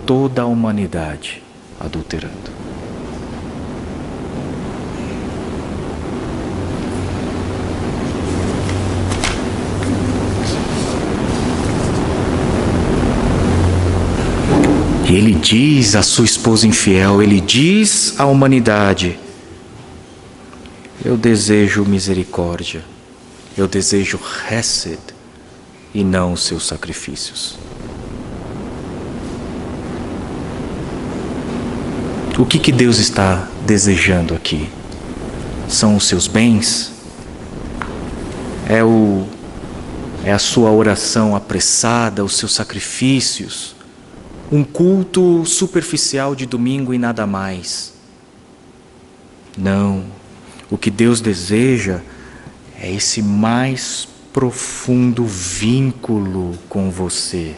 toda a humanidade adulterando. E Ele diz à sua esposa infiel, Ele diz à humanidade: eu desejo misericórdia, eu desejo hesed e não os seus sacrifícios. O que Deus está desejando aqui? São os seus bens? É a sua oração apressada, os seus sacrifícios? Um culto superficial de domingo e nada mais? Não. O que Deus deseja é esse mais profundo vínculo com você.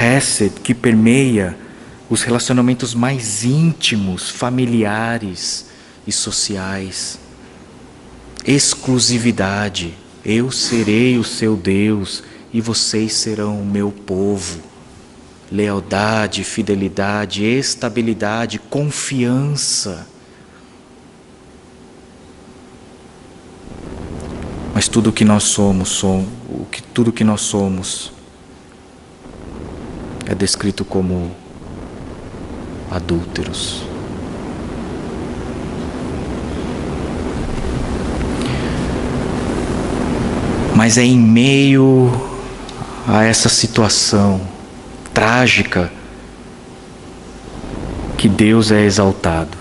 Hesed, que permeia os relacionamentos mais íntimos, familiares e sociais. Exclusividade. Eu serei o seu Deus e vocês serão o meu povo. Lealdade, fidelidade, estabilidade, confiança. Mas tudo que nós somos é descrito como adúlteros. Mas é em meio a essa situação trágica que Deus é exaltado.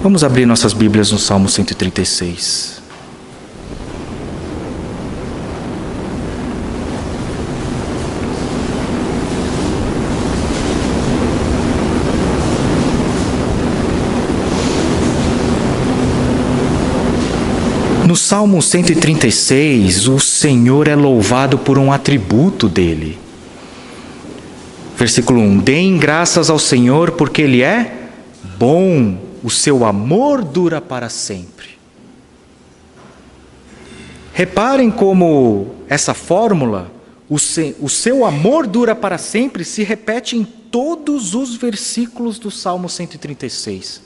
Vamos abrir nossas Bíblias no Salmo 136. No Salmo 136, o Senhor é louvado por um atributo dele. Versículo 1: Deem graças ao Senhor porque Ele é bom. O seu amor dura para sempre. Reparem como essa fórmula, o seu amor dura para sempre, se repete em todos os versículos do Salmo 136.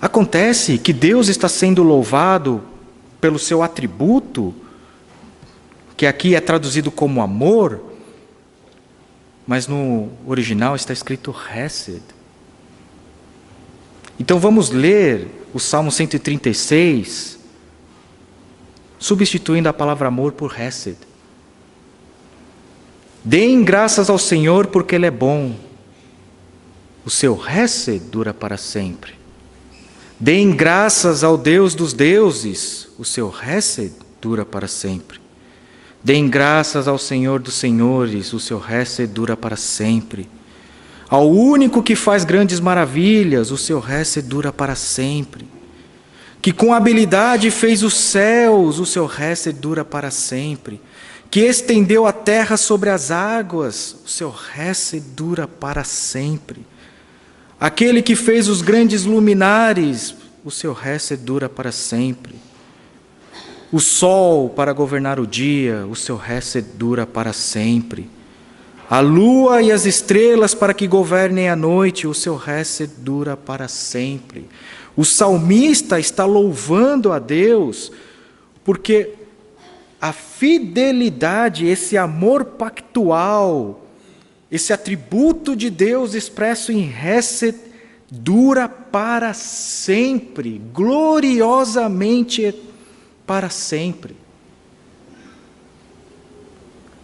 Acontece que Deus está sendo louvado pelo seu atributo, que aqui é traduzido como amor, mas no original está escrito hesed. Então vamos ler o Salmo 136, substituindo a palavra amor por hesed. Deem graças ao Senhor porque Ele é bom. O seu hesed dura para sempre. Deem graças ao Deus dos deuses. O seu hesed dura para sempre. Deem graças ao Senhor dos senhores, o seu hesed dura para sempre. Ao único que faz grandes maravilhas, o seu hesed dura para sempre. Que com habilidade fez os céus, o seu hesed dura para sempre. Que estendeu a terra sobre as águas, o seu hesed dura para sempre. Aquele que fez os grandes luminares, o seu hesed dura para sempre. O sol para governar o dia, o seu hesed dura para sempre. A lua e as estrelas para que governem a noite, o seu hesed dura para sempre. O salmista está louvando a Deus, porque a fidelidade, esse amor pactual, esse atributo de Deus expresso em hesed, dura para sempre, gloriosamente para sempre.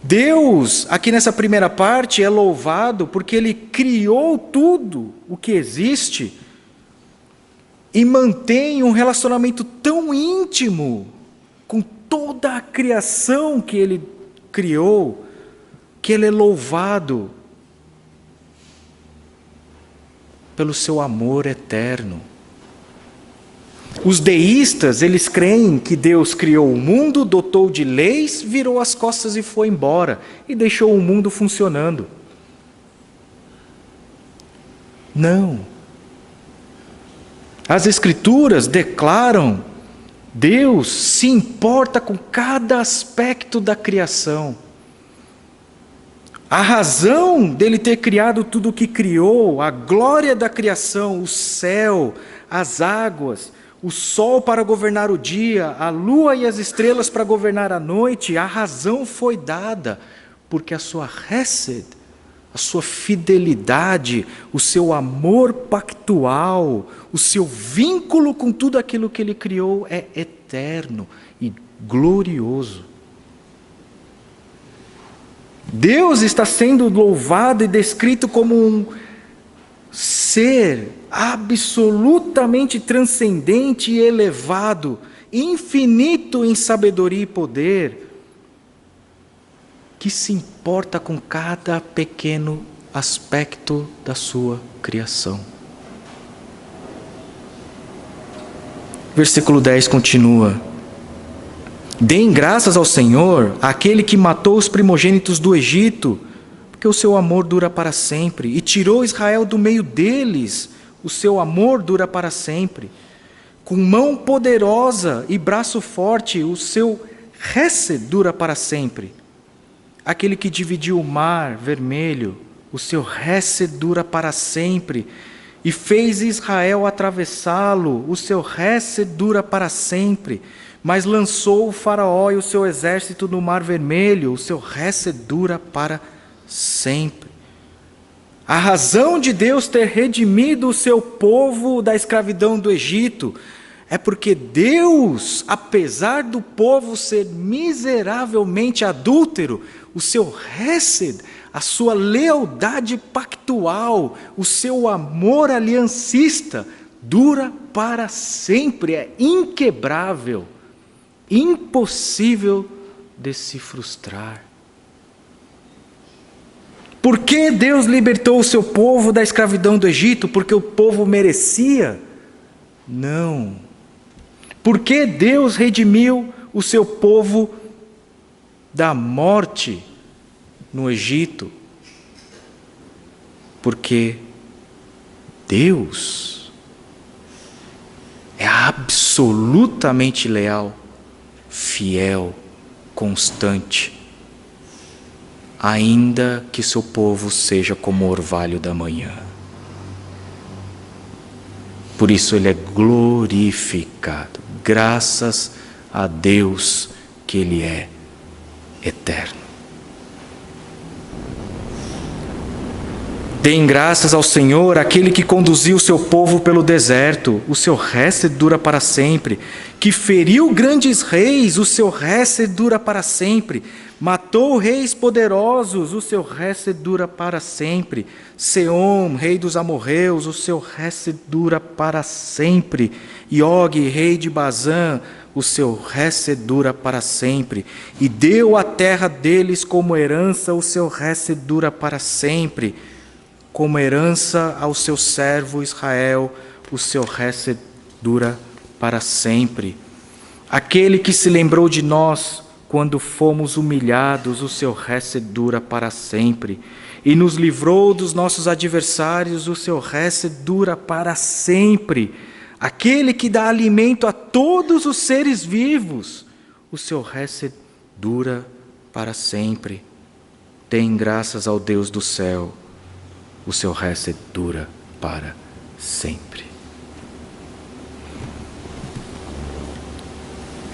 Deus, aqui nessa primeira parte, é louvado porque Ele criou tudo o que existe e mantém um relacionamento tão íntimo com toda a criação que Ele criou, que Ele é louvado pelo seu amor eterno. Os deístas, eles creem que Deus criou o mundo, dotou de leis, virou as costas e foi embora, e deixou o mundo funcionando. Não. As Escrituras declaram: Deus se importa com cada aspecto da criação. A razão dele ter criado tudo o que criou, a glória da criação, o céu, as águas, o sol para governar o dia, a lua e as estrelas para governar a noite, a razão foi dada, porque a sua hesed, a sua fidelidade, o seu amor pactual, o seu vínculo com tudo aquilo que Ele criou é eterno e glorioso. Deus está sendo louvado e descrito como um ser absolutamente transcendente e elevado, infinito em sabedoria e poder, que se importa com cada pequeno aspecto da sua criação. Versículo 10 continua: Deem graças ao Senhor, aquele que matou os primogênitos do Egito, porque o seu amor dura para sempre, e tirou Israel do meio deles, o seu amor dura para sempre. Com mão poderosa e braço forte, o seu hesed dura para sempre. Aquele que dividiu o mar vermelho, o seu hesed dura para sempre, e fez Israel atravessá-lo, o seu hesed dura para sempre. Mas lançou o faraó e o seu exército no mar vermelho, o seu hesed dura para sempre. A razão de Deus ter redimido o seu povo da escravidão do Egito é porque Deus, apesar do povo ser miseravelmente adúltero, o seu hesed, a sua lealdade pactual, o seu amor aliancista, dura para sempre, é inquebrável, impossível de se frustrar. Por que Deus libertou o seu povo da escravidão do Egito? Porque o povo merecia? Não. Por que Deus redimiu o seu povo da morte no Egito? Porque Deus é absolutamente leal, fiel, constante, ainda que seu povo seja como o orvalho da manhã. Por isso Ele é glorificado, graças a Deus que Ele é eterno. Deem graças ao Senhor, aquele que conduziu o seu povo pelo deserto, o seu hesed dura para sempre. Que feriu grandes reis, o seu hesed dura para sempre. Matou reis poderosos, o seu hesed dura para sempre. Seom, rei dos amorreus, o seu hesed dura para sempre. E Og, rei de Bazã, o seu hesed dura para sempre. E deu a terra deles como herança, o seu hesed dura para sempre. como herança ao seu servo Israel, o seu hesed dura para sempre. Aquele que se lembrou de nós quando fomos humilhados, o seu hesed dura para sempre. E nos livrou dos nossos adversários, o seu hesed dura para sempre. Aquele que dá alimento a todos os seres vivos, o seu hesed dura para sempre. Deem graças ao Deus do céu, o seu hesed dura para sempre.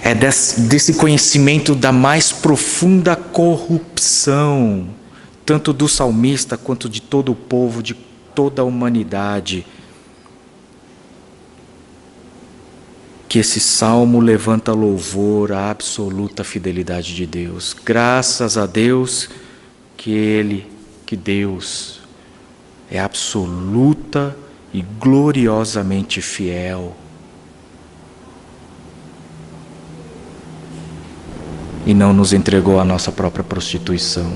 É desse conhecimento da mais profunda corrupção, tanto do salmista quanto de todo o povo, de toda a humanidade, que esse salmo levanta louvor à absoluta fidelidade de Deus. Graças a Deus que Deus é absoluta e gloriosamente fiel. E não nos entregou a nossa própria prostituição.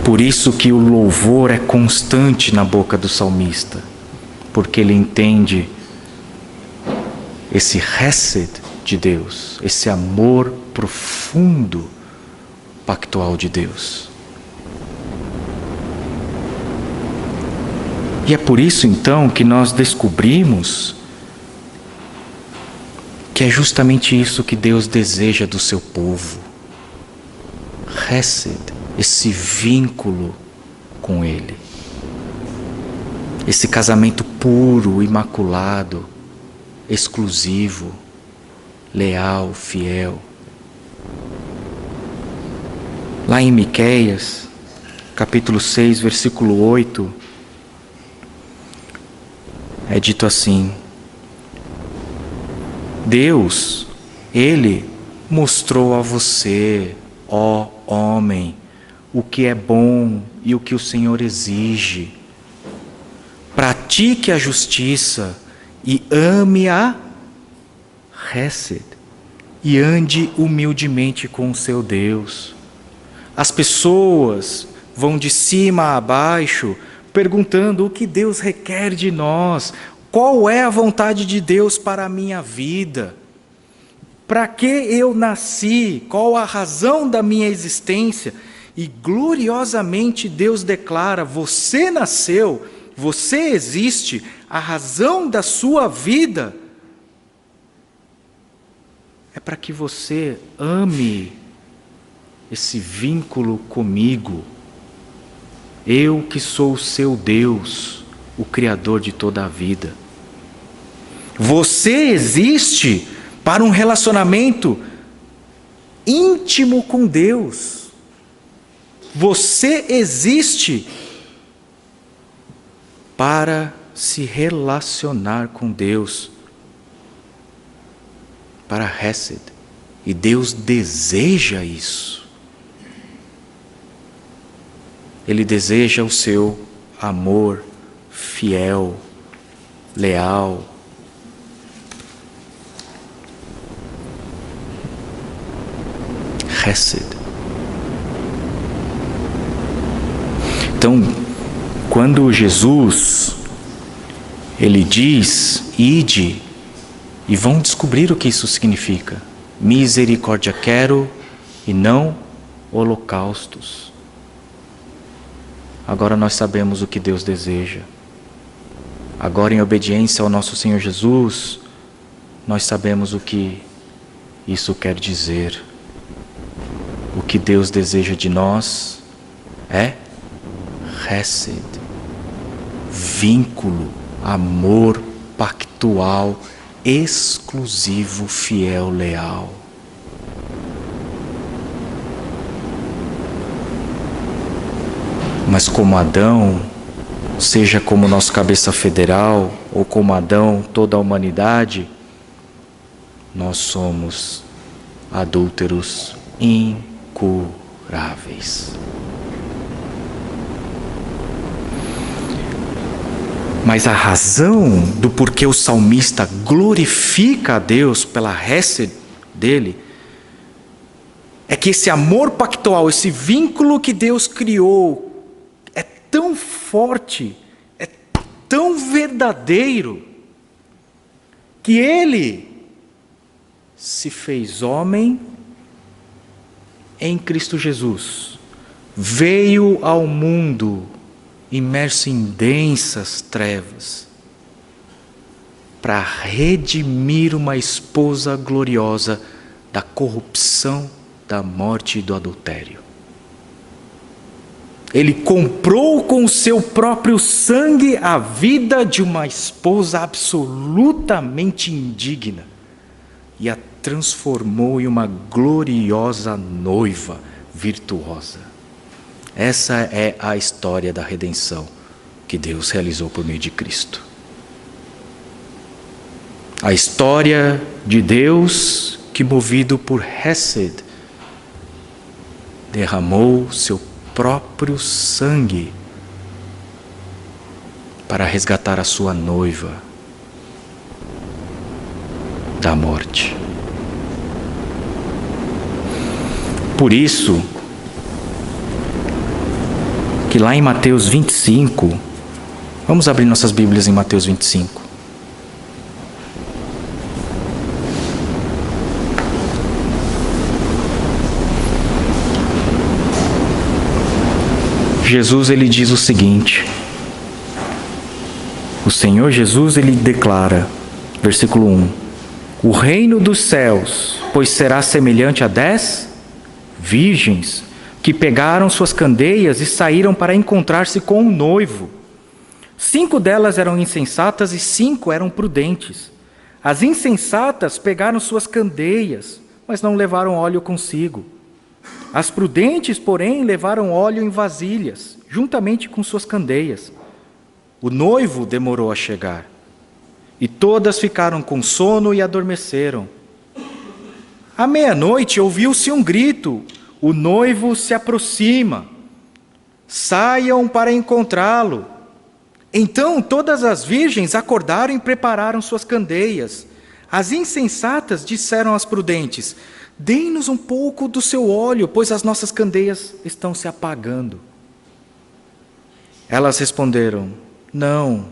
Por isso que o louvor é constante na boca do salmista, porque ele entende esse hesed de Deus, esse amor profundo, pactual de Deus. E é por isso então que nós descobrimos que é justamente isso que Deus deseja do seu povo. Hesed, esse vínculo com Ele. Esse casamento puro, imaculado, exclusivo, leal, fiel. Lá em Miqueias, capítulo 6, versículo 8, é dito assim: Deus, Ele mostrou a você, ó homem, o que é bom e o que o Senhor exige. Pratique a justiça e ame a hesed e ande humildemente com o seu Deus. As pessoas vão de cima a baixo perguntando o que Deus requer de nós. Qual é a vontade de Deus para a minha vida? Para que eu nasci? Qual a razão da minha existência? E gloriosamente Deus declara: você nasceu, você existe, a razão da sua vida é para que você ame esse vínculo comigo. Eu que sou o seu Deus, o Criador de toda a vida. Você existe para um relacionamento íntimo com Deus. Você existe para se relacionar com Deus, para hesed. E Deus deseja isso. Ele deseja o seu amor fiel, leal. Hesed. Então, quando Jesus, ele diz, ide, e vão descobrir o que isso significa. Misericórdia quero e não holocaustos. Agora nós sabemos o que Deus deseja. Agora, em obediência ao nosso Senhor Jesus, nós sabemos o que isso quer dizer. O que Deus deseja de nós é hesed, vínculo, amor pactual, exclusivo, fiel, leal. Mas como Adão, seja como nosso cabeça federal, ou como Adão, toda a humanidade, nós somos adúlteros incuráveis. Mas a razão do porquê o salmista glorifica a Deus pela hesed dele é que esse amor pactual, esse vínculo que Deus criou, é tão forte, é tão verdadeiro, que Ele se fez homem em Cristo Jesus, veio ao mundo imerso em densas trevas, para redimir uma esposa gloriosa da corrupção, da morte e do adultério. Ele comprou com o seu próprio sangue a vida de uma esposa absolutamente indigna e a transformou em uma gloriosa noiva virtuosa. Essa é a história da redenção que Deus realizou por meio de Cristo. A história de Deus que, movido por Hesed, derramou seu próprio sangue para resgatar a sua noiva da morte. Por isso que lá em Mateus 25, vamos abrir nossas Bíblias em Mateus 25. Jesus, ele diz o seguinte, o Senhor Jesus, ele declara, versículo 1, o reino dos céus, pois será semelhante a 10 virgens que pegaram suas candeias e saíram para encontrar-se com um noivo. 5 delas eram insensatas e 5 eram prudentes. As insensatas pegaram suas candeias, mas não levaram óleo consigo. As prudentes, porém, levaram óleo em vasilhas, juntamente com suas candeias. O noivo demorou a chegar, e todas ficaram com sono e adormeceram. À meia-noite ouviu-se um grito: o noivo se aproxima, saiam para encontrá-lo. Então todas as virgens acordaram e prepararam suas candeias. As insensatas disseram às prudentes: dê-nos um pouco do seu óleo, pois as nossas candeias estão se apagando. Elas responderam: não,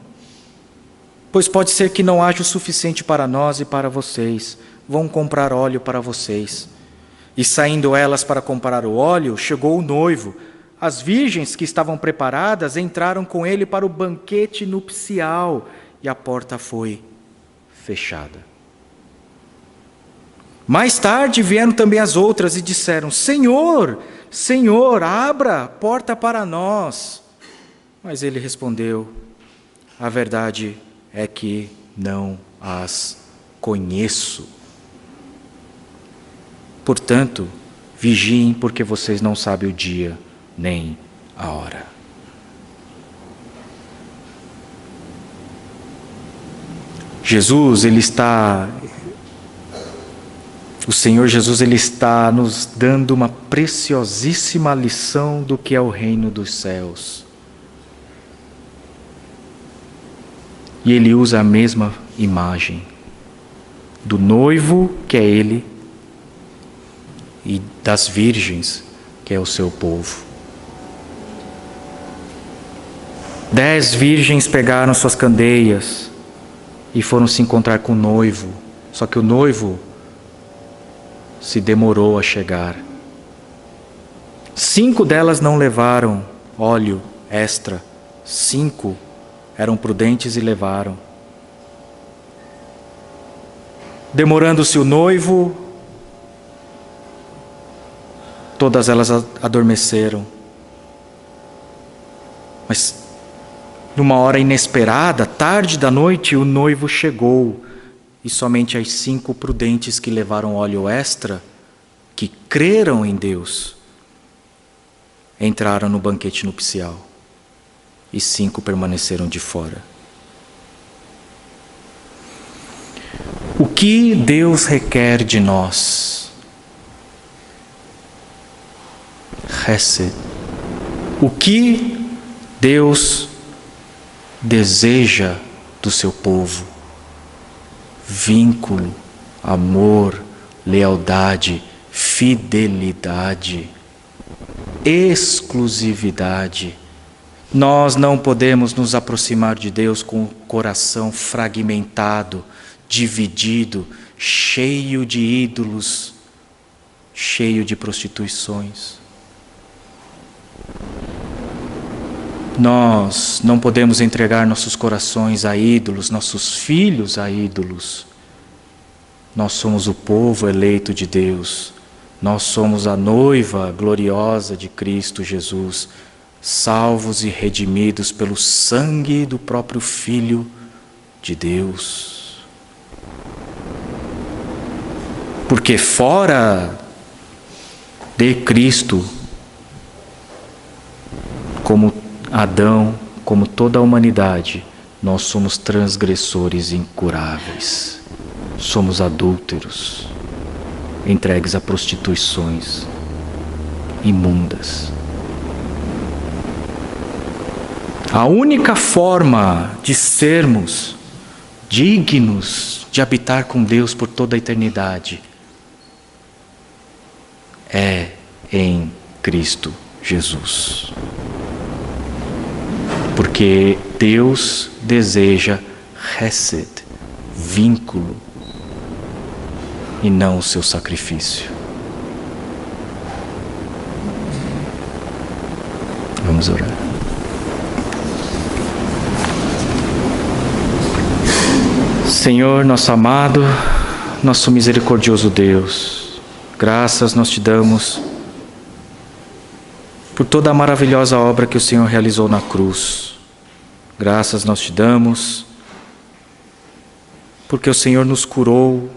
pois pode ser que não haja o suficiente para nós e para vocês. Vão comprar óleo para vocês. E saindo elas para comprar o óleo, chegou o noivo. As virgens que estavam preparadas entraram com ele para o banquete nupcial, e a porta foi fechada. Mais tarde vieram também as outras e disseram: Senhor, Senhor, abra a porta para nós. Mas ele respondeu: a verdade é que não as conheço. Portanto, vigiem, porque vocês não sabem o dia nem a hora. O Senhor Jesus, ele está nos dando uma preciosíssima lição do que é o reino dos céus. E ele usa a mesma imagem do noivo, que é ele, e das virgens, que é o seu povo. 10 virgens pegaram suas candeias e foram se encontrar com o noivo. Só que o noivo se demorou a chegar. 5 delas não levaram óleo extra. 5 eram prudentes e levaram. Demorando-se o noivo, todas elas adormeceram. Mas, numa hora inesperada, tarde da noite, o noivo chegou. E somente as 5 prudentes que levaram óleo extra, que creram em Deus, entraram no banquete nupcial. E 5 permaneceram de fora. O que Deus requer de nós? Hesed. O que Deus deseja do seu povo? Vínculo, amor, lealdade, fidelidade, exclusividade. Nós não podemos nos aproximar de Deus com o coração fragmentado, dividido, cheio de ídolos, cheio de prostituições. Nós não podemos entregar nossos corações a ídolos, nossos filhos a ídolos. Nós somos o povo eleito de Deus. Nós somos a noiva gloriosa de Cristo Jesus, salvos e redimidos pelo sangue do próprio Filho de Deus. Porque fora de Cristo, como Adão, como toda a humanidade, nós somos transgressores incuráveis. Somos adúlteros, entregues a prostituições imundas. A única forma de sermos dignos de habitar com Deus por toda a eternidade é em Cristo Jesus. Porque Deus deseja hesed, vínculo, e não o seu sacrifício. Vamos orar. Senhor, nosso amado, nosso misericordioso Deus, graças nós te damos por toda a maravilhosa obra que o Senhor realizou na cruz. Graças nós te damos porque o Senhor nos curou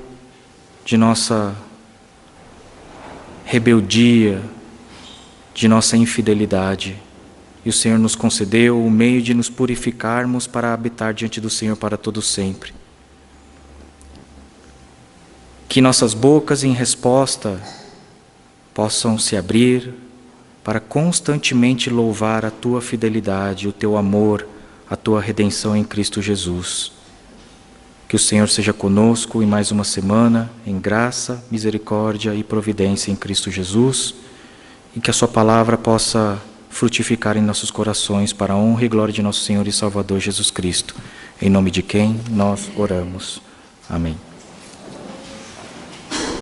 de nossa rebeldia, de nossa infidelidade. E o Senhor nos concedeu o meio de nos purificarmos para habitar diante do Senhor para todo sempre. Que nossas bocas em resposta possam se abrir para constantemente louvar a tua fidelidade, o teu amor, a tua redenção em Cristo Jesus. Que o Senhor seja conosco em mais uma semana, em graça, misericórdia e providência em Cristo Jesus, e que a sua palavra possa frutificar em nossos corações para a honra e glória de nosso Senhor e Salvador Jesus Cristo, em nome de quem nós oramos. Amém.